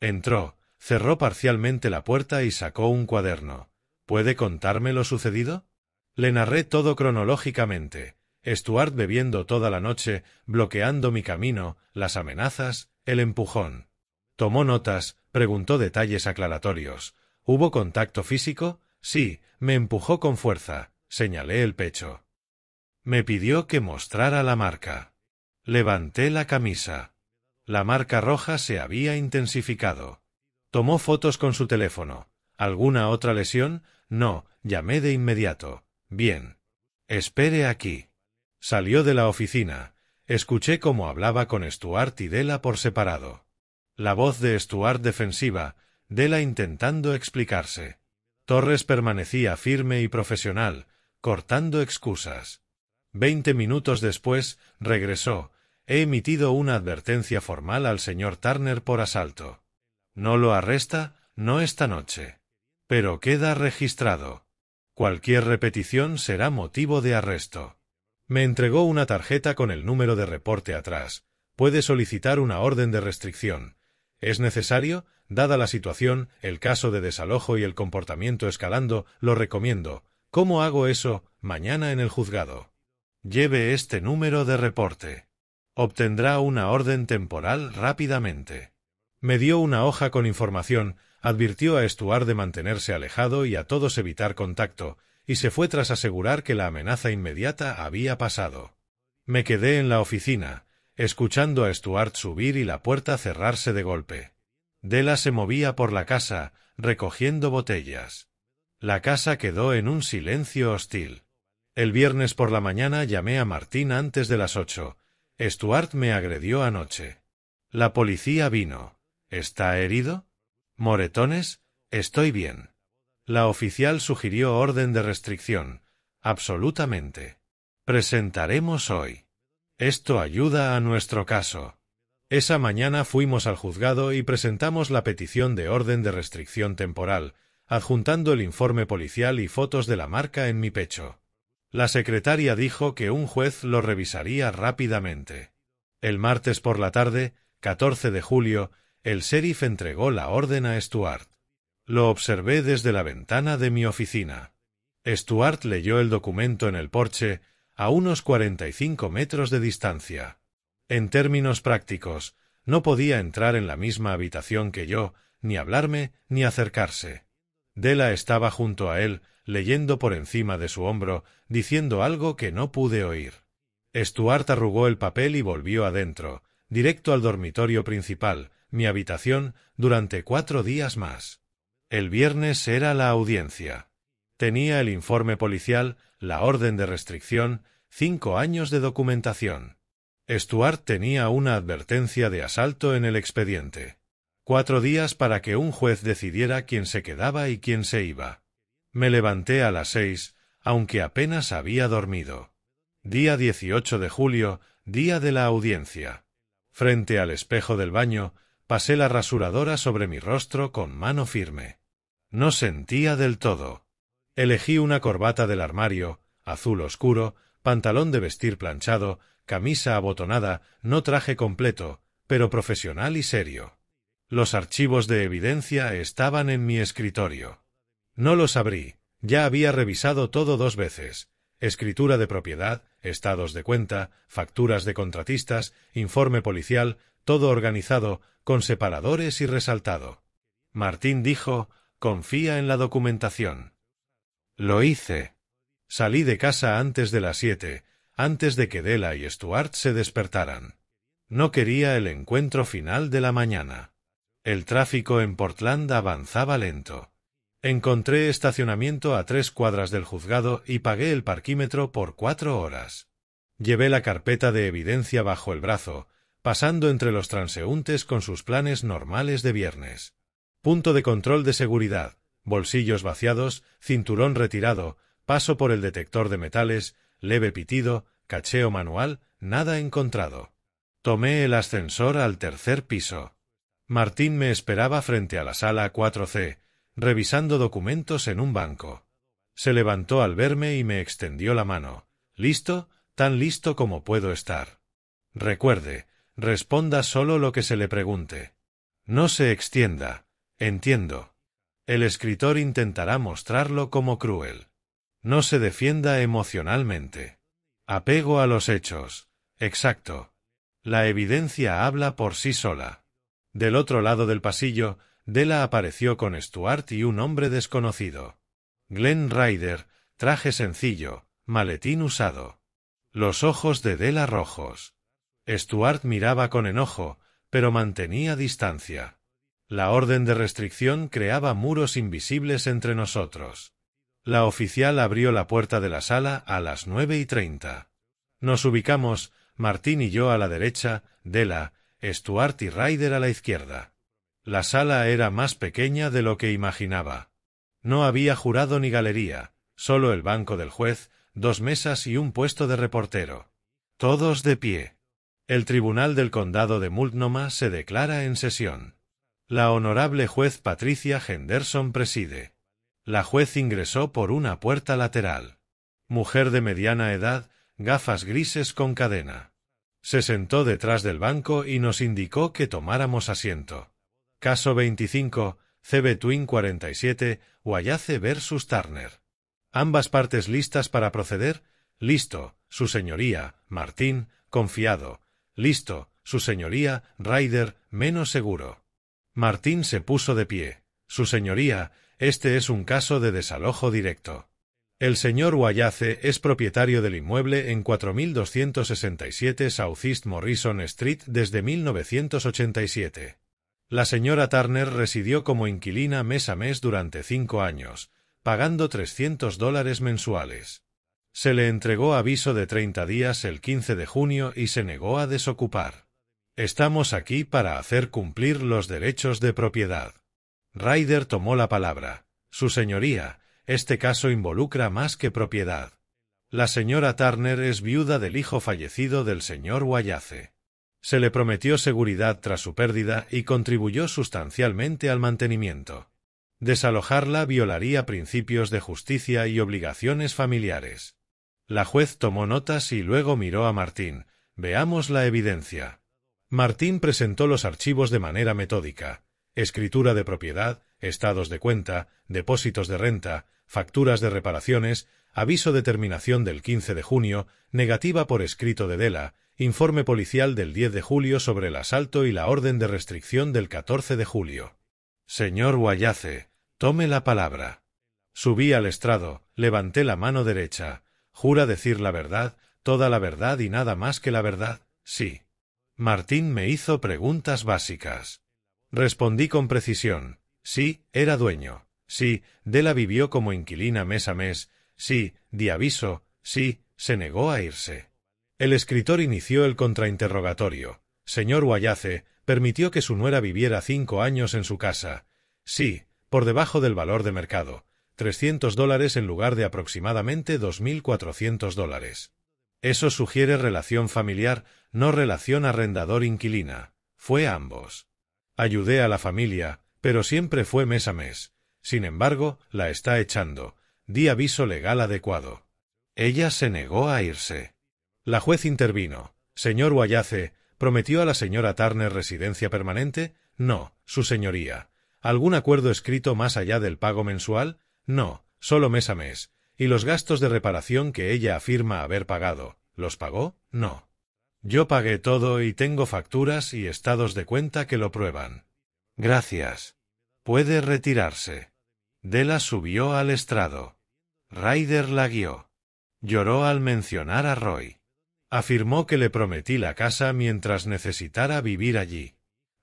Entró, cerró parcialmente la puerta y sacó un cuaderno. ¿Puede contarme lo sucedido? Le narré todo cronológicamente. Stuart bebiendo toda la noche, bloqueando mi camino, las amenazas, el empujón. Tomó notas, preguntó detalles aclaratorios. ¿Hubo contacto físico? Sí, me empujó con fuerza. Señalé el pecho. Me pidió que mostrara la marca. Levanté la camisa. La marca roja se había intensificado. Tomó fotos con su teléfono. ¿Alguna otra lesión? No, llamé de inmediato. Bien. Espere aquí. Salió de la oficina. Escuché cómo hablaba con Stuart y Della por separado. La voz de Stuart defensiva, Della intentando explicarse. Torres permanecía firme y profesional, cortando excusas. 20 minutos después, regresó. He emitido una advertencia formal al señor Turner por asalto. ¿No lo arresta? No esta noche. Pero queda registrado. Cualquier repetición será motivo de arresto. Me entregó una tarjeta con el número de reporte atrás. Puede solicitar una orden de restricción. ¿Es necesario? Dada la situación, el caso de desalojo y el comportamiento escalando, lo recomiendo. ¿Cómo hago eso? Mañana en el juzgado. Lleve este número de reporte. Obtendrá una orden temporal rápidamente. Me dio una hoja con información, advirtió a Stuart de mantenerse alejado y a todos evitar contacto, y se fue tras asegurar que la amenaza inmediata había pasado. Me quedé en la oficina, escuchando a Stuart subir y la puerta cerrarse de golpe. Della se movía por la casa, recogiendo botellas. La casa quedó en un silencio hostil. El viernes por la mañana llamé a Martín antes de las 8. Stuart me agredió anoche. La policía vino. ¿Está herido? ¿Moretones? Estoy bien. La oficial sugirió orden de restricción. Absolutamente. Presentaremos hoy. Esto ayuda a nuestro caso. Esa mañana fuimos al juzgado y presentamos la petición de orden de restricción temporal, adjuntando el informe policial y fotos de la marca en mi pecho. La secretaria dijo que un juez lo revisaría rápidamente. El martes por la tarde, 14 de julio, el sheriff entregó la orden a Stuart. Lo observé desde la ventana de mi oficina. Stuart leyó el documento en el porche, a unos 45 metros de distancia. En términos prácticos, no podía entrar en la misma habitación que yo, ni hablarme, ni acercarse. Della estaba junto a él, leyendo por encima de su hombro, diciendo algo que no pude oír. Stuart arrugó el papel y volvió adentro, directo al dormitorio principal, mi habitación, durante 4 días más. El viernes era la audiencia. Tenía el informe policial, la orden de restricción, 5 años de documentación. Stuart tenía una advertencia de asalto en el expediente. 4 días para que un juez decidiera quién se quedaba y quién se iba. Me levanté a las 6, aunque apenas había dormido. Día 18 de julio, día de la audiencia. Frente al espejo del baño, pasé la rasuradora sobre mi rostro con mano firme. No sentía del todo. Elegí una corbata del armario, azul oscuro, pantalón de vestir planchado, camisa abotonada, no traje completo, pero profesional y serio. Los archivos de evidencia estaban en mi escritorio. No los abrí, ya había revisado todo 2 veces. Escritura de propiedad, estados de cuenta, facturas de contratistas, informe policial, todo organizado, con separadores y resaltado. Martín dijo, confía en la documentación. Lo hice. Salí de casa antes de las 7, antes de que Della y Stuart se despertaran. No quería el encuentro final de la mañana. El tráfico en Portland avanzaba lento. Encontré estacionamiento a 3 cuadras del juzgado y pagué el parquímetro por 4 horas. Llevé la carpeta de evidencia bajo el brazo, pasando entre los transeúntes con sus planes normales de viernes. Punto de control de seguridad, bolsillos vaciados, cinturón retirado, paso por el detector de metales, leve pitido, cacheo manual, nada encontrado. Tomé el ascensor al 3er piso. Martín me esperaba frente a la sala 4C, revisando documentos en un banco. Se levantó al verme y me extendió la mano. ¿Listo? Tan listo como puedo estar. Recuerde, responda solo lo que se le pregunte. No se extienda. Entiendo. El escritor intentará mostrarlo como cruel. No se defienda emocionalmente. Apego a los hechos. Exacto. La evidencia habla por sí sola. Del otro lado del pasillo, Della apareció con Stuart y un hombre desconocido. Glenn Ryder, traje sencillo, maletín usado. Los ojos de Della rojos. Stuart miraba con enojo, pero mantenía distancia. La orden de restricción creaba muros invisibles entre nosotros. La oficial abrió la puerta de la sala a las 9:30. Nos ubicamos, Martín y yo a la derecha, Della, Stuart y Ryder a la izquierda. La sala era más pequeña de lo que imaginaba. No había jurado ni galería, solo el banco del juez, 2 mesas y un puesto de reportero. Todos de pie. El Tribunal del Condado de Multnomah se declara en sesión. La honorable juez Patricia Henderson preside. La juez ingresó por una puerta lateral. Mujer de mediana edad, gafas grises con cadena. Se sentó detrás del banco y nos indicó que tomáramos asiento. Caso 25, CB Twin 47, Wallace vs. Turner. ¿Ambas partes listas para proceder? Listo, su señoría, Martín, confiado. Listo, su señoría, Ryder, menos seguro. Martín se puso de pie. Su señoría, este es un caso de desalojo directo. El señor Wallace es propietario del inmueble en 4267 Southeast Morrison Street desde 1987. La señora Turner residió como inquilina mes a mes durante 5 años, pagando $300 mensuales. Se le entregó aviso de 30 días el 15 de junio y se negó a desocupar. Estamos aquí para hacer cumplir los derechos de propiedad. Ryder tomó la palabra. Su señoría, este caso involucra más que propiedad. La señora Turner es viuda del hijo fallecido del señor Wallace. Se le prometió seguridad tras su pérdida y contribuyó sustancialmente al mantenimiento. Desalojarla violaría principios de justicia y obligaciones familiares. La juez tomó notas y luego miró a Martín. Veamos la evidencia. Martín presentó los archivos de manera metódica. Escritura de propiedad, estados de cuenta, depósitos de renta, facturas de reparaciones, aviso de terminación del 15 de junio, negativa por escrito de Della, informe policial del 10 de julio sobre el asalto y la orden de restricción del 14 de julio. Señor Wallace, tome la palabra. Subí al estrado, levanté la mano derecha. ¿Jura decir la verdad, toda la verdad y nada más que la verdad? Sí. Martín me hizo preguntas básicas. Respondí con precisión. Sí, era dueño. Sí, Della vivió como inquilina mes a mes. Sí, di aviso. Sí, se negó a irse. El escritor inició el contrainterrogatorio. Señor Wallace, permitió que su nuera viviera 5 años en su casa. Sí, por debajo del valor de mercado. $300 en lugar de aproximadamente $2.400. Eso sugiere relación familiar, no relación arrendador-inquilina. Fue ambos. Ayudé a la familia, pero siempre fue mes a mes. Sin embargo, la está echando. Di aviso legal adecuado. Ella se negó a irse. La juez intervino. Señor Wallace, ¿prometió a la señora Turner residencia permanente? No, su señoría. ¿Algún acuerdo escrito más allá del pago mensual? No, solo mes a mes. ¿Y los gastos de reparación que ella afirma haber pagado, los pagó? No. Yo pagué todo y tengo facturas y estados de cuenta que lo prueban. Gracias. Puede retirarse. Della subió al estrado. Ryder la guió. Lloró al mencionar a Roy. Afirmó que le prometí la casa mientras necesitara vivir allí.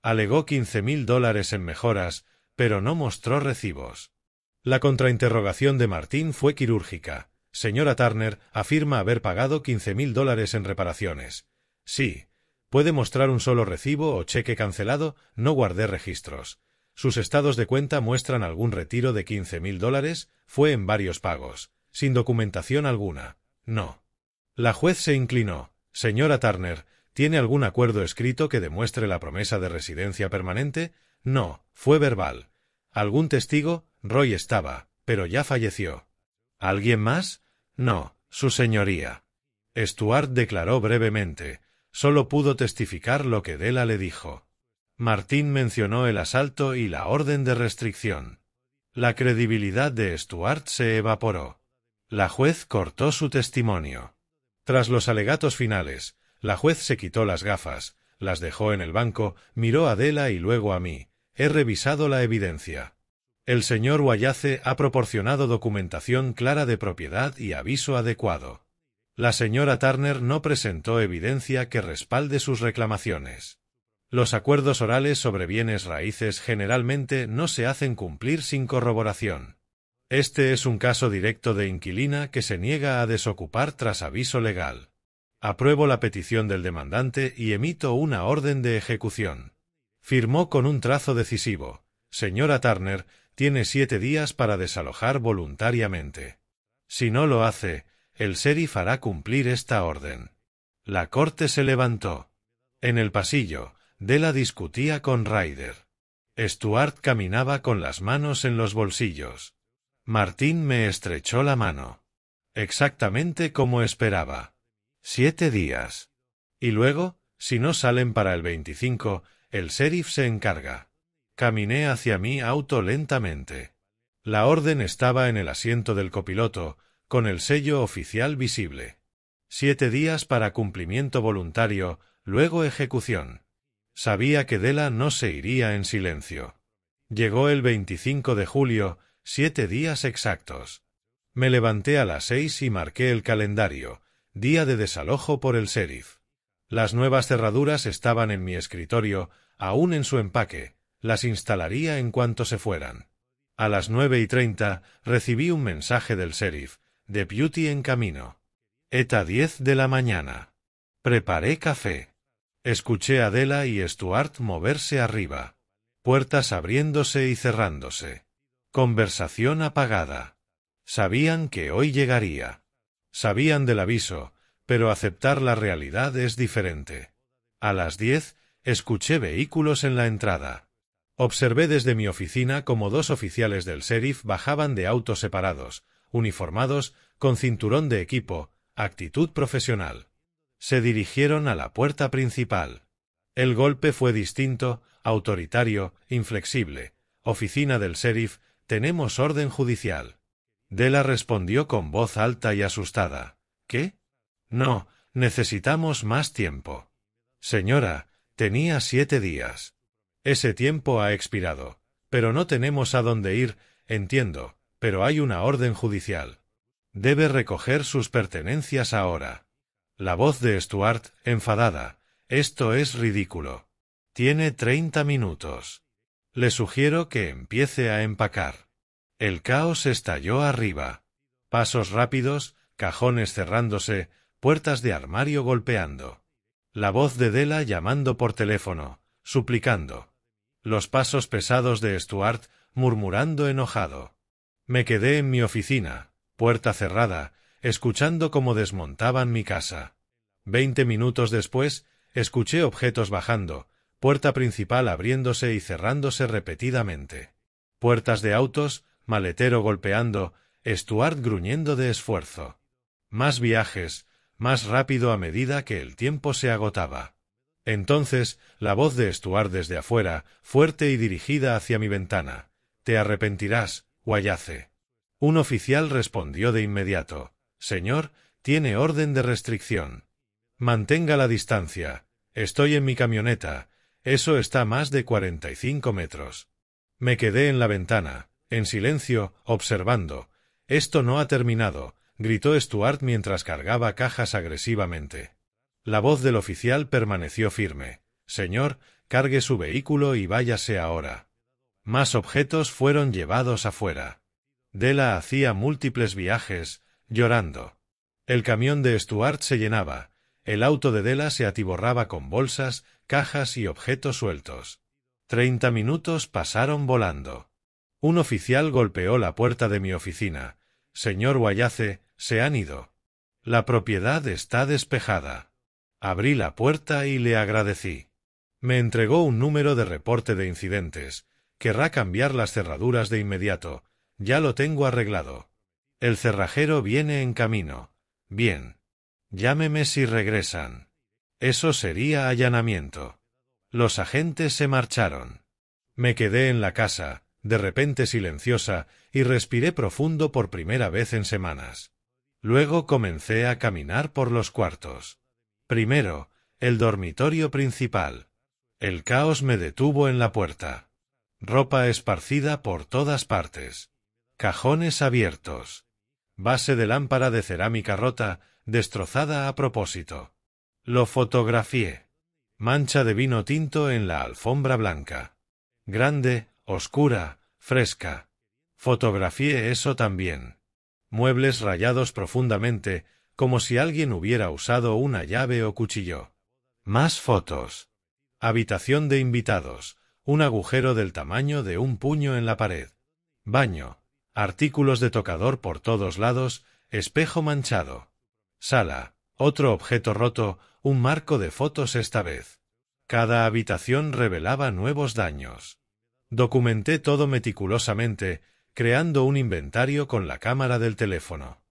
Alegó $15,000 en mejoras, pero no mostró recibos. La contrainterrogación de Martín fue quirúrgica. Señora Turner afirma haber pagado $15,000 en reparaciones. Sí. ¿Puede mostrar un solo recibo o cheque cancelado? No guardé registros. ¿Sus estados de cuenta muestran algún retiro de $15,000? Fue en varios pagos. Sin documentación alguna. No. La juez se inclinó. Señora Turner, ¿tiene algún acuerdo escrito que demuestre la promesa de residencia permanente? No, fue verbal. ¿Algún testigo? Roy estaba, pero ya falleció. ¿Alguien más? No, su señoría. Stuart declaró brevemente. Solo pudo testificar lo que Della le dijo. Martín mencionó el asalto y la orden de restricción. La credibilidad de Stuart se evaporó. La juez cortó su testimonio. Tras los alegatos finales, la juez se quitó las gafas, las dejó en el banco, miró a Della y luego a mí. He revisado la evidencia. El señor Wallace ha proporcionado documentación clara de propiedad y aviso adecuado. La señora Turner no presentó evidencia que respalde sus reclamaciones. Los acuerdos orales sobre bienes raíces generalmente no se hacen cumplir sin corroboración. Este es un caso directo de inquilina que se niega a desocupar tras aviso legal. Apruebo la petición del demandante y emito una orden de ejecución. Firmó con un trazo decisivo. Señora Turner, tiene 7 días para desalojar voluntariamente. Si no lo hace, el sheriff hará cumplir esta orden. La corte se levantó. En el pasillo, Della discutía con Ryder. Stuart caminaba con las manos en los bolsillos. Martín me estrechó la mano. Exactamente como esperaba. 7 días. Y luego, si no salen para el 25, el sheriff se encarga. Caminé hacia mi auto lentamente. La orden estaba en el asiento del copiloto, con el sello oficial visible. 7 días para cumplimiento voluntario, luego ejecución. Sabía que Della no se iría en silencio. Llegó el 25 de julio, 7 días exactos. Me levanté a las 6 y marqué el calendario, día de desalojo por el sheriff. Las nuevas cerraduras estaban en mi escritorio, aún en su empaque. Las instalaría en cuanto se fueran. A las 9:30 recibí un mensaje del sheriff. Deputy en camino. Eta 10 de la mañana. Preparé café. Escuché a Della y Stuart moverse arriba. Puertas abriéndose y cerrándose. Conversación apagada. Sabían que hoy llegaría. Sabían del aviso, pero aceptar la realidad es diferente. A las 10, escuché vehículos en la entrada. Observé desde mi oficina cómo 2 oficiales del sheriff bajaban de autos separados, uniformados, con cinturón de equipo, actitud profesional. Se dirigieron a la puerta principal. El golpe fue distinto, autoritario, inflexible. Oficina del sheriff, tenemos orden judicial. Della respondió con voz alta y asustada. ¿Qué? No, necesitamos más tiempo. Señora, tenía 7 días. Ese tiempo ha expirado. Pero no tenemos a dónde ir, entiendo, pero hay una orden judicial. Debe recoger sus pertenencias ahora. La voz de Stuart, enfadada. Esto es ridículo. Tiene 30 minutos. Le sugiero que empiece a empacar. El caos estalló arriba. Pasos rápidos, cajones cerrándose, puertas de armario golpeando. La voz de Della llamando por teléfono, suplicando. Los pasos pesados de Stuart, murmurando enojado. Me quedé en mi oficina, puerta cerrada, escuchando cómo desmontaban mi casa. 20 minutos después, escuché objetos bajando, puerta principal abriéndose y cerrándose repetidamente. Puertas de autos, maletero golpeando, Stuart gruñendo de esfuerzo. Más viajes, más rápido a medida que el tiempo se agotaba. Entonces, la voz de Stuart desde afuera, fuerte y dirigida hacia mi ventana. Te arrepentirás, Wallace. Un oficial respondió de inmediato. Señor, tiene orden de restricción. Mantenga la distancia. Estoy en mi camioneta. Eso está a más de 45 metros. Me quedé en la ventana, en silencio, observando. Esto no ha terminado. gritó Stuart mientras cargaba cajas agresivamente. La voz del oficial permaneció firme. Señor, cargue su vehículo y váyase ahora. Más objetos fueron llevados afuera. Della hacía múltiples viajes, llorando. El camión de Stuart se llenaba. El auto de Della se atiborraba con bolsas, cajas y objetos sueltos. 30 minutos pasaron volando. Un oficial golpeó la puerta de mi oficina. Señor Wallace, se han ido. La propiedad está despejada. Abrí la puerta y le agradecí. Me entregó un número de reporte de incidentes. Querrá cambiar las cerraduras de inmediato. Ya lo tengo arreglado. El cerrajero viene en camino. Bien. Llámeme si regresan. Eso sería allanamiento. Los agentes se marcharon. Me quedé en la casa, de repente silenciosa, y respiré profundo por primera vez en semanas. Luego comencé a caminar por los cuartos. Primero, el dormitorio principal. El caos me detuvo en la puerta. Ropa esparcida por todas partes. Cajones abiertos. Base de lámpara de cerámica rota, destrozada a propósito. Lo fotografié. Mancha de vino tinto en la alfombra blanca. Grande, oscura, fresca. Fotografié eso también. Muebles rayados profundamente, como si alguien hubiera usado una llave o cuchillo. Más fotos. Habitación de invitados. Un agujero del tamaño de un puño en la pared. Baño. Artículos de tocador por todos lados, espejo manchado. Sala. Otro objeto roto, un marco de fotos esta vez. Cada habitación revelaba nuevos daños. Documenté todo meticulosamente, creando un inventario con la cámara del teléfono.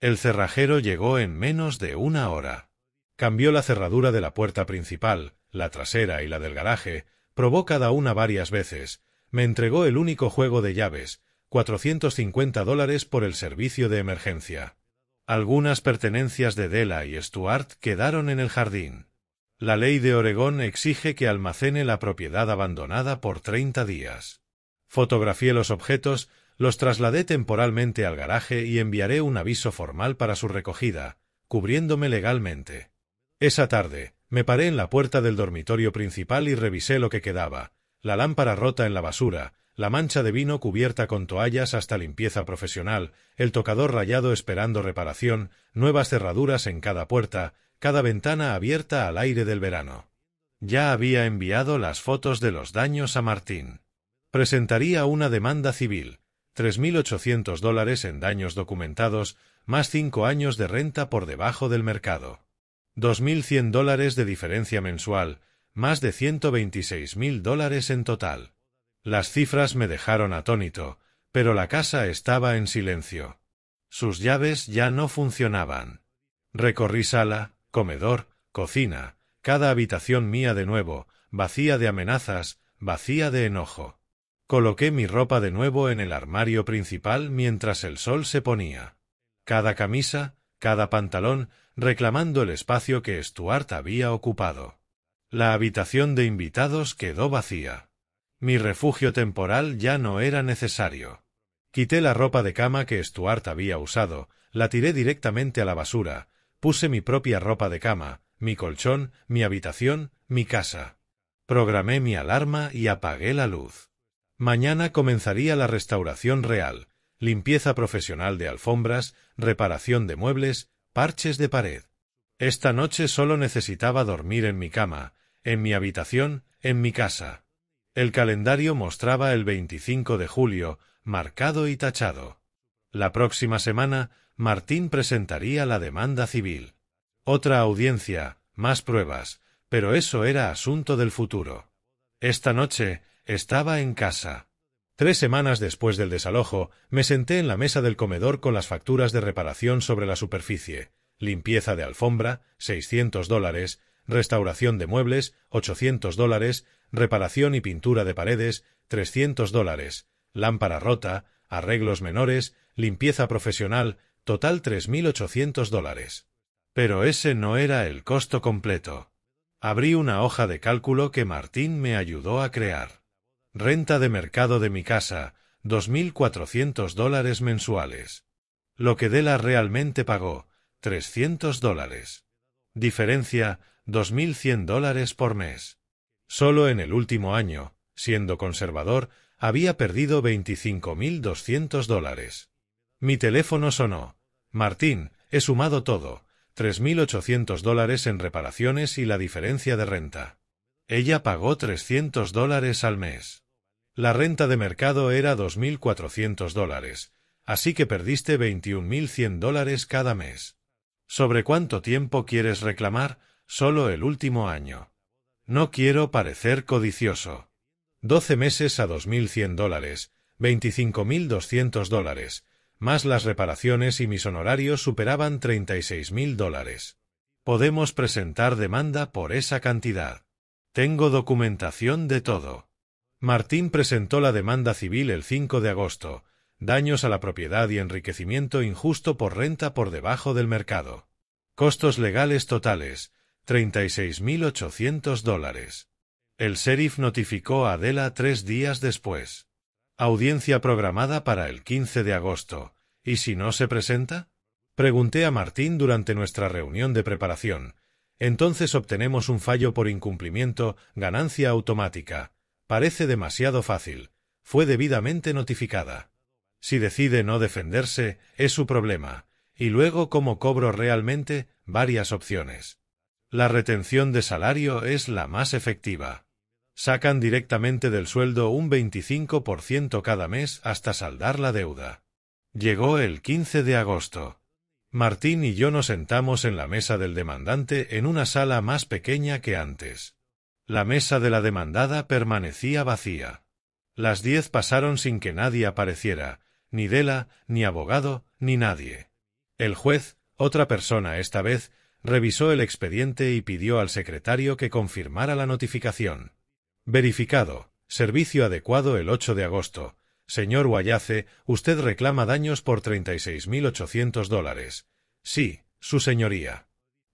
El cerrajero llegó en menos de una hora. Cambió la cerradura de la puerta principal, la trasera y la del garaje, probó cada una varias veces, me entregó el único juego de llaves, $450 por el servicio de emergencia. Algunas pertenencias de Della y Stuart quedaron en el jardín. La ley de Oregón exige que almacene la propiedad abandonada por 30 días. Fotografié los objetos, los trasladé temporalmente al garaje y enviaré un aviso formal para su recogida, cubriéndome legalmente. Esa tarde, me paré en la puerta del dormitorio principal y revisé lo que quedaba, la lámpara rota en la basura, la mancha de vino cubierta con toallas hasta limpieza profesional, el tocador rayado esperando reparación, nuevas cerraduras en cada puerta, cada ventana abierta al aire del verano. Ya había enviado las fotos de los daños a Martín. Presentaría una demanda civil, $3.800 en daños documentados, más 5 años de renta por debajo del mercado. $2.100 de diferencia mensual, más de $126.000 en total. Las cifras me dejaron atónito, pero la casa estaba en silencio. Sus llaves ya no funcionaban. Recorrí sala, comedor, cocina, cada habitación mía de nuevo, vacía de amenazas, vacía de enojo. Coloqué mi ropa de nuevo en el armario principal mientras el sol se ponía. Cada camisa, cada pantalón, reclamando el espacio que Stuart había ocupado. La habitación de invitados quedó vacía. Mi refugio temporal ya no era necesario. Quité la ropa de cama que Stuart había usado, la tiré directamente a la basura, puse mi propia ropa de cama, mi colchón, mi habitación, mi casa. Programé mi alarma y apagué la luz. Mañana comenzaría la restauración real, limpieza profesional de alfombras, reparación de muebles, parches de pared. Esta noche solo necesitaba dormir en mi cama, en mi habitación, en mi casa. El calendario mostraba el 25 de julio, marcado y tachado. La próxima semana, Martín presentaría la demanda civil. Otra audiencia, más pruebas, pero eso era asunto del futuro. Esta noche, estaba en casa. 3 semanas después del desalojo, me senté en la mesa del comedor con las facturas de reparación sobre la superficie. Limpieza de alfombra, $600, restauración de muebles, $800, reparación y pintura de paredes, $300, lámpara rota, arreglos menores, limpieza profesional, total $3.800. Pero ese no era el costo completo. Abrí una hoja de cálculo que Martín me ayudó a crear. Renta de mercado de mi casa, $2.400 mensuales. Lo que Della realmente pagó, $300. Diferencia, $2.100 por mes. Solo en el último año, siendo conservador, había perdido $25.200. Mi teléfono sonó. Martín, he sumado todo, $3.800 en reparaciones y la diferencia de renta. Ella pagó $300 al mes. La renta de mercado era $2.400, así que perdiste $21.100 cada mes. ¿Sobre cuánto tiempo quieres reclamar? Solo el último año. No quiero parecer codicioso. 12 meses a $2.100, $25.200, más las reparaciones y mis honorarios superaban $36.000. Podemos presentar demanda por esa cantidad. Tengo documentación de todo. Martín presentó la demanda civil el 5 de agosto, daños a la propiedad y enriquecimiento injusto por renta por debajo del mercado. Costos legales totales, $36.800. El sheriff notificó a Della 3 días después. Audiencia programada para el 15 de agosto. ¿Y si no se presenta? Pregunté a Martín durante nuestra reunión de preparación. Entonces obtenemos un fallo por incumplimiento, ganancia automática. Parece demasiado fácil. Fue debidamente notificada. Si decide no defenderse, es su problema. Y luego, ¿cómo cobro realmente? Varias opciones. La retención de salario es la más efectiva. Sacan directamente del sueldo un 25% cada mes hasta saldar la deuda. Llegó el 15 de agosto. Martín y yo nos sentamos en la mesa del demandante en una sala más pequeña que antes. La mesa de la demandada permanecía vacía. Las 10 pasaron sin que nadie apareciera, ni Della, ni abogado, ni nadie. El juez, otra persona esta vez, revisó el expediente y pidió al secretario que confirmara la notificación. Verificado. Servicio adecuado el 8 de agosto. Señor Wallace, usted reclama daños por $36.800. Sí, su señoría.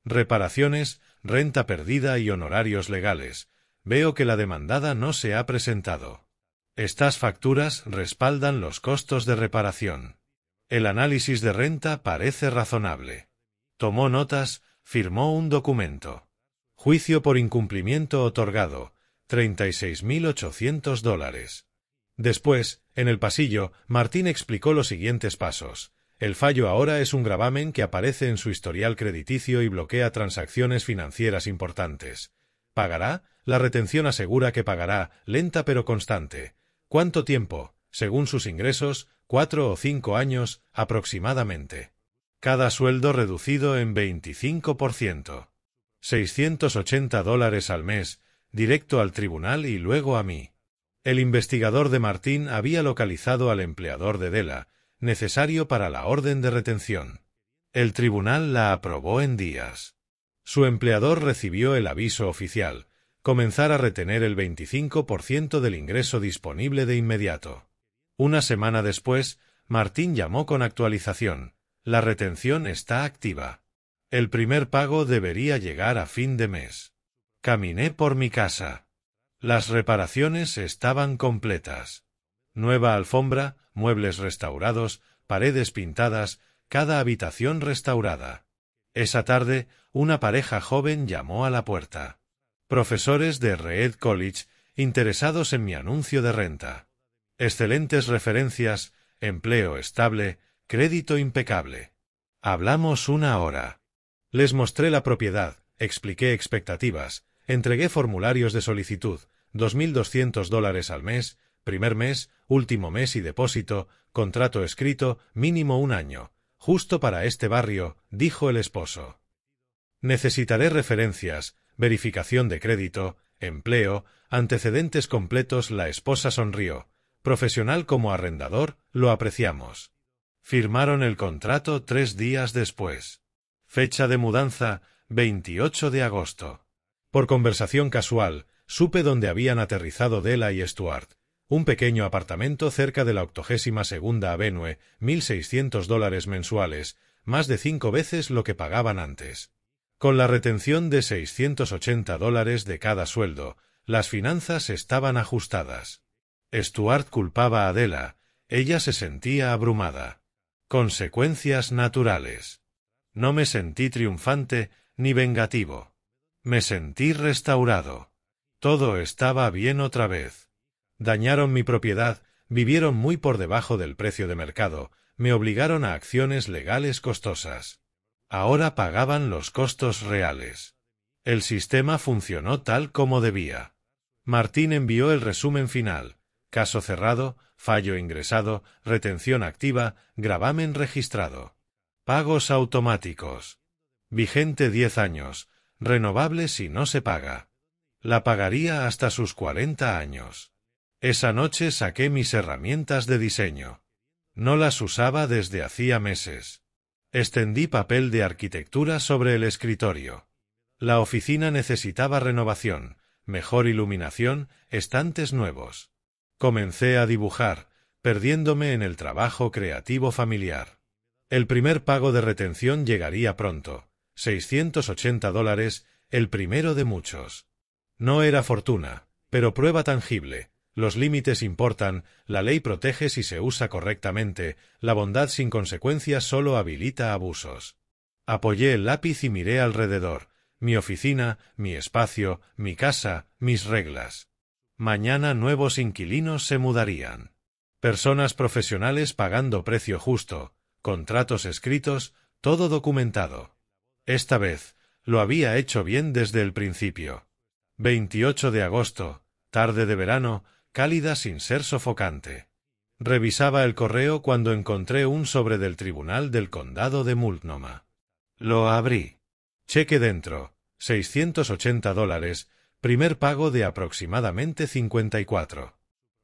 Reparaciones, renta perdida y honorarios legales. Veo que la demandada no se ha presentado. Estas facturas respaldan los costos de reparación. El análisis de renta parece razonable. Tomó notas, firmó un documento. Juicio por incumplimiento otorgado, $36.800. Después, en el pasillo, Martín explicó los siguientes pasos. El fallo ahora es un gravamen que aparece en su historial crediticio y bloquea transacciones financieras importantes. ¿Pagará? La retención asegura que pagará, lenta pero constante. ¿Cuánto tiempo? Según sus ingresos, 4 o 5 años, aproximadamente. Cada sueldo reducido en 25%. $680 al mes, directo al tribunal y luego a mí. El investigador de Martín había localizado al empleador de Della, necesario para la orden de retención. El tribunal la aprobó en días. Su empleador recibió el aviso oficial, comenzar a retener el 25% del ingreso disponible de inmediato. Una semana después, Martín llamó con actualización. La retención está activa. El primer pago debería llegar a fin de mes. Caminé por mi casa. Las reparaciones estaban completas. Nueva alfombra, muebles restaurados, paredes pintadas, cada habitación restaurada. Esa tarde, una pareja joven llamó a la puerta. Profesores de Reed College, interesados en mi anuncio de renta. Excelentes referencias, empleo estable, crédito impecable. Hablamos una hora. Les mostré la propiedad, expliqué expectativas, entregué formularios de solicitud, $2.200 al mes, primer mes, último mes y depósito, contrato escrito, mínimo 1 año. Justo para este barrio, dijo el esposo. Necesitaré referencias, verificación de crédito, empleo, antecedentes completos. La esposa sonrió. Profesional como arrendador, lo apreciamos. Firmaron el contrato 3 días después. Fecha de mudanza, 28 de agosto. Por conversación casual, supe dónde habían aterrizado Della y Stuart. Un pequeño apartamento cerca de la 82ª Avenue, $1.600 mensuales, más de 5 veces lo que pagaban antes. Con la retención de $680 de cada sueldo, las finanzas estaban ajustadas. Stuart culpaba a Della, ella se sentía abrumada. Consecuencias naturales. No me sentí triunfante ni vengativo. Me sentí restaurado. Todo estaba bien otra vez. Dañaron mi propiedad, vivieron muy por debajo del precio de mercado, me obligaron a acciones legales costosas. Ahora pagaban los costos reales. El sistema funcionó tal como debía. Martín envió el resumen final. Caso cerrado, fallo ingresado, retención activa, gravamen registrado. Pagos automáticos. Vigente 10 años, renovable si no se paga. La pagaría hasta sus 40 años. Esa noche saqué mis herramientas de diseño. No las usaba desde hacía meses. Extendí papel de arquitectura sobre el escritorio. La oficina necesitaba renovación, mejor iluminación, estantes nuevos. Comencé a dibujar, perdiéndome en el trabajo creativo familiar. El primer pago de retención llegaría pronto, $680, el primero de muchos. No era fortuna, pero prueba tangible. Los límites importan, la ley protege si se usa correctamente, la bondad sin consecuencias solo habilita abusos. Apoyé el lápiz y miré alrededor. Mi oficina, mi espacio, mi casa, mis reglas. Mañana nuevos inquilinos se mudarían. Personas profesionales pagando precio justo, contratos escritos, todo documentado. Esta vez, lo había hecho bien desde el principio. 28 de agosto, tarde de verano, cálida sin ser sofocante. Revisaba el correo cuando encontré un sobre del Tribunal del Condado de Multnomah. Lo abrí. Cheque dentro, $680, primer pago de aproximadamente 54.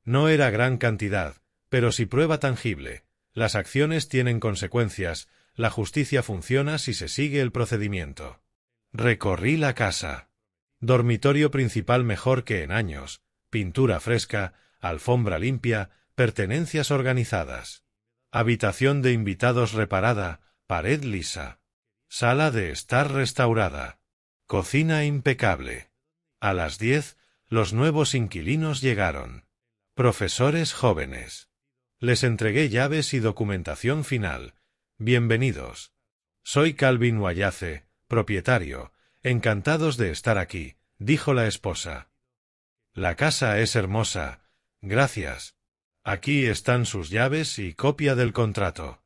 No era gran cantidad, pero sí prueba tangible. Las acciones tienen consecuencias, la justicia funciona si se sigue el procedimiento. Recorrí la casa. Dormitorio principal mejor que en años, pintura fresca, alfombra limpia, pertenencias organizadas. Habitación de invitados reparada, pared lisa. Sala de estar restaurada. Cocina impecable. A las 10, los nuevos inquilinos llegaron. Profesores jóvenes. Les entregué llaves y documentación final. Bienvenidos. Soy Calvin Wallace, propietario. Encantados de estar aquí, dijo la esposa. La casa es hermosa. Gracias. Aquí están sus llaves y copia del contrato.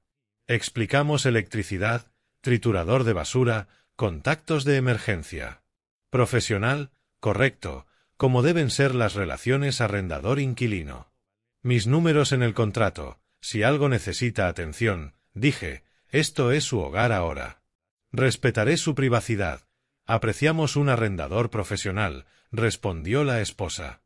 Explicamos electricidad, triturador de basura, contactos de emergencia. Profesional, correcto, como deben ser las relaciones arrendador-inquilino. Mis números en el contrato, si algo necesita atención, dije, esto es su hogar ahora. Respetaré su privacidad. Apreciamos un arrendador profesional, respondió la esposa.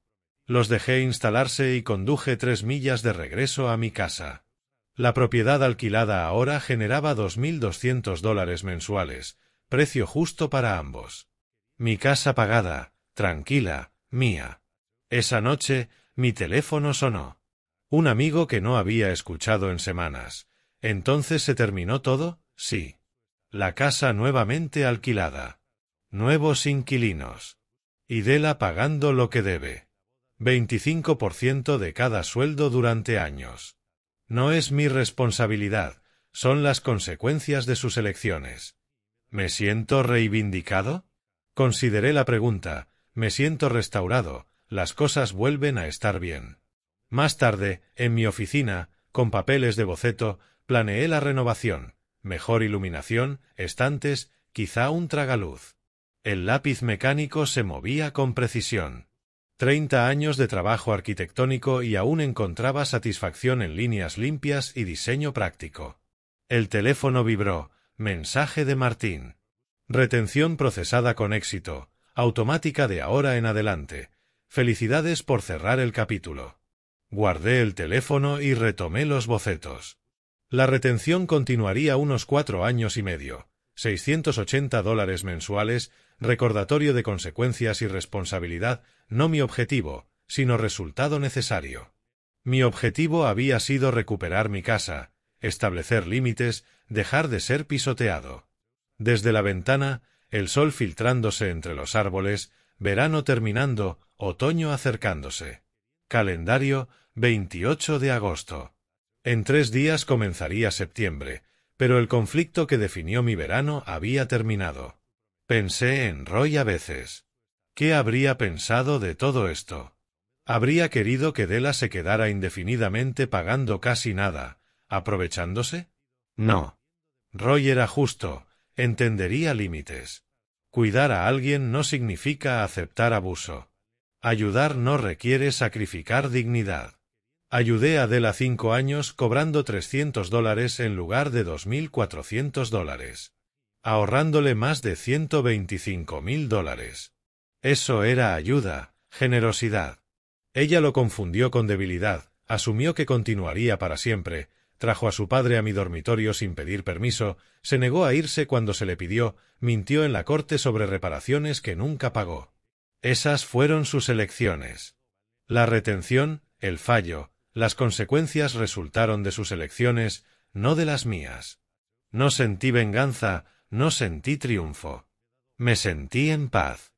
Los dejé instalarse y conduje 3 millas de regreso a mi casa. La propiedad alquilada ahora generaba $2,200 mensuales, precio justo para ambos. Mi casa pagada, tranquila, mía. Esa noche, mi teléfono sonó. Un amigo que no había escuchado en semanas. ¿Entonces se terminó todo? Sí. La casa nuevamente alquilada. Nuevos inquilinos. Idela pagando lo que debe. 25% de cada sueldo durante años. No es mi responsabilidad, son las consecuencias de sus elecciones. ¿Me siento reivindicado? Consideré la pregunta, me siento restaurado, las cosas vuelven a estar bien. Más tarde, en mi oficina, con papeles de boceto, planeé la renovación, mejor iluminación, estantes, quizá un tragaluz. El lápiz mecánico se movía con precisión. 30 años de trabajo arquitectónico y aún encontraba satisfacción en líneas limpias y diseño práctico. El teléfono vibró, mensaje de Martín. Retención procesada con éxito, automática de ahora en adelante. Felicidades por cerrar el capítulo. Guardé el teléfono y retomé los bocetos. La retención continuaría unos 4 años y medio. $680 mensuales, recordatorio de consecuencias y responsabilidad, no mi objetivo, sino resultado necesario. Mi objetivo había sido recuperar mi casa, establecer límites, dejar de ser pisoteado. Desde la ventana, el sol filtrándose entre los árboles, verano terminando, otoño acercándose. Calendario, 28 de agosto. En 3 días comenzaría septiembre, pero el conflicto que definió mi verano había terminado. Pensé en Roy a veces. ¿Qué habría pensado de todo esto? ¿Habría querido que Della se quedara indefinidamente pagando casi nada, aprovechándose? No. Roy era justo, entendería límites. Cuidar a alguien no significa aceptar abuso. Ayudar no requiere sacrificar dignidad. Ayudé a Della 5 años cobrando $300 en lugar de $2.400, ahorrándole más de $125.000. Eso era ayuda, generosidad. Ella lo confundió con debilidad, asumió que continuaría para siempre, trajo a su padre a mi dormitorio sin pedir permiso, se negó a irse cuando se le pidió, mintió en la corte sobre reparaciones que nunca pagó. Esas fueron sus elecciones. La retención, el fallo, las consecuencias resultaron de sus elecciones, no de las mías. No sentí venganza, no sentí triunfo. Me sentí en paz.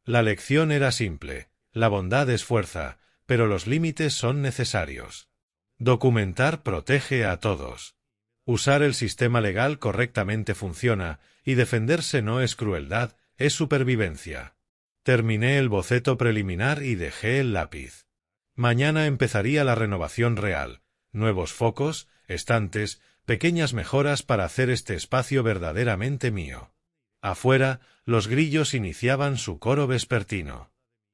La lección era simple, la bondad es fuerza, pero los límites son necesarios. Documentar protege a todos. Usar el sistema legal correctamente funciona, y defenderse no es crueldad, es supervivencia. Terminé el boceto preliminar y dejé el lápiz. Mañana empezaría la renovación real, nuevos focos, estantes, pequeñas mejoras para hacer este espacio verdaderamente mío. Afuera, los grillos iniciaban su coro vespertino.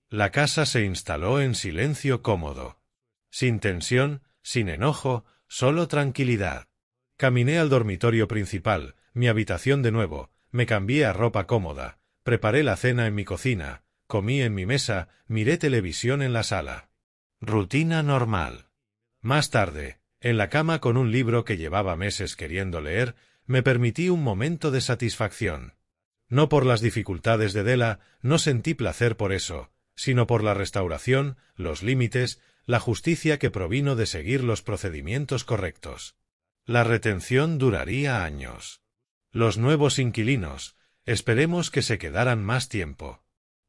La casa se instaló en silencio cómodo. Sin tensión, sin enojo, solo tranquilidad. Caminé al dormitorio principal, mi habitación de nuevo, me cambié a ropa cómoda, preparé la cena en mi cocina, comí en mi mesa, miré televisión en la sala. Rutina normal. Más tarde, en la cama con un libro que llevaba meses queriendo leer, me permití un momento de satisfacción. No por las dificultades de Della, no sentí placer por eso, sino por la restauración, los límites, la justicia que provino de seguir los procedimientos correctos. La retención duraría años. Los nuevos inquilinos, esperemos que se quedaran más tiempo.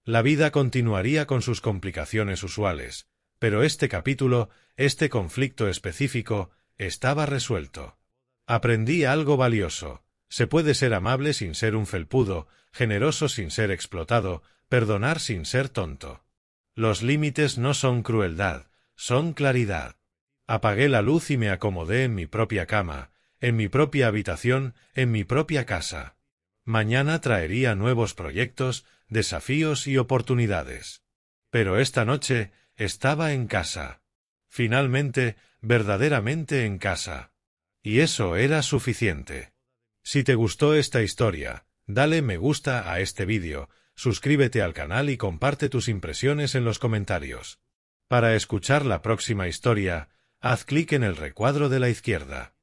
La vida continuaría con sus complicaciones usuales, pero este capítulo, este conflicto específico, estaba resuelto. Aprendí algo valioso. Se puede ser amable sin ser un felpudo, generoso sin ser explotado, perdonar sin ser tonto. Los límites no son crueldad, son claridad. Apagué la luz y me acomodé en mi propia cama, en mi propia habitación, en mi propia casa. Mañana traería nuevos proyectos, desafíos y oportunidades. Pero esta noche estaba en casa. Finalmente, verdaderamente en casa. Y eso era suficiente. Si te gustó esta historia, dale me gusta a este vídeo, suscríbete al canal y comparte tus impresiones en los comentarios. Para escuchar la próxima historia, haz clic en el recuadro de la izquierda.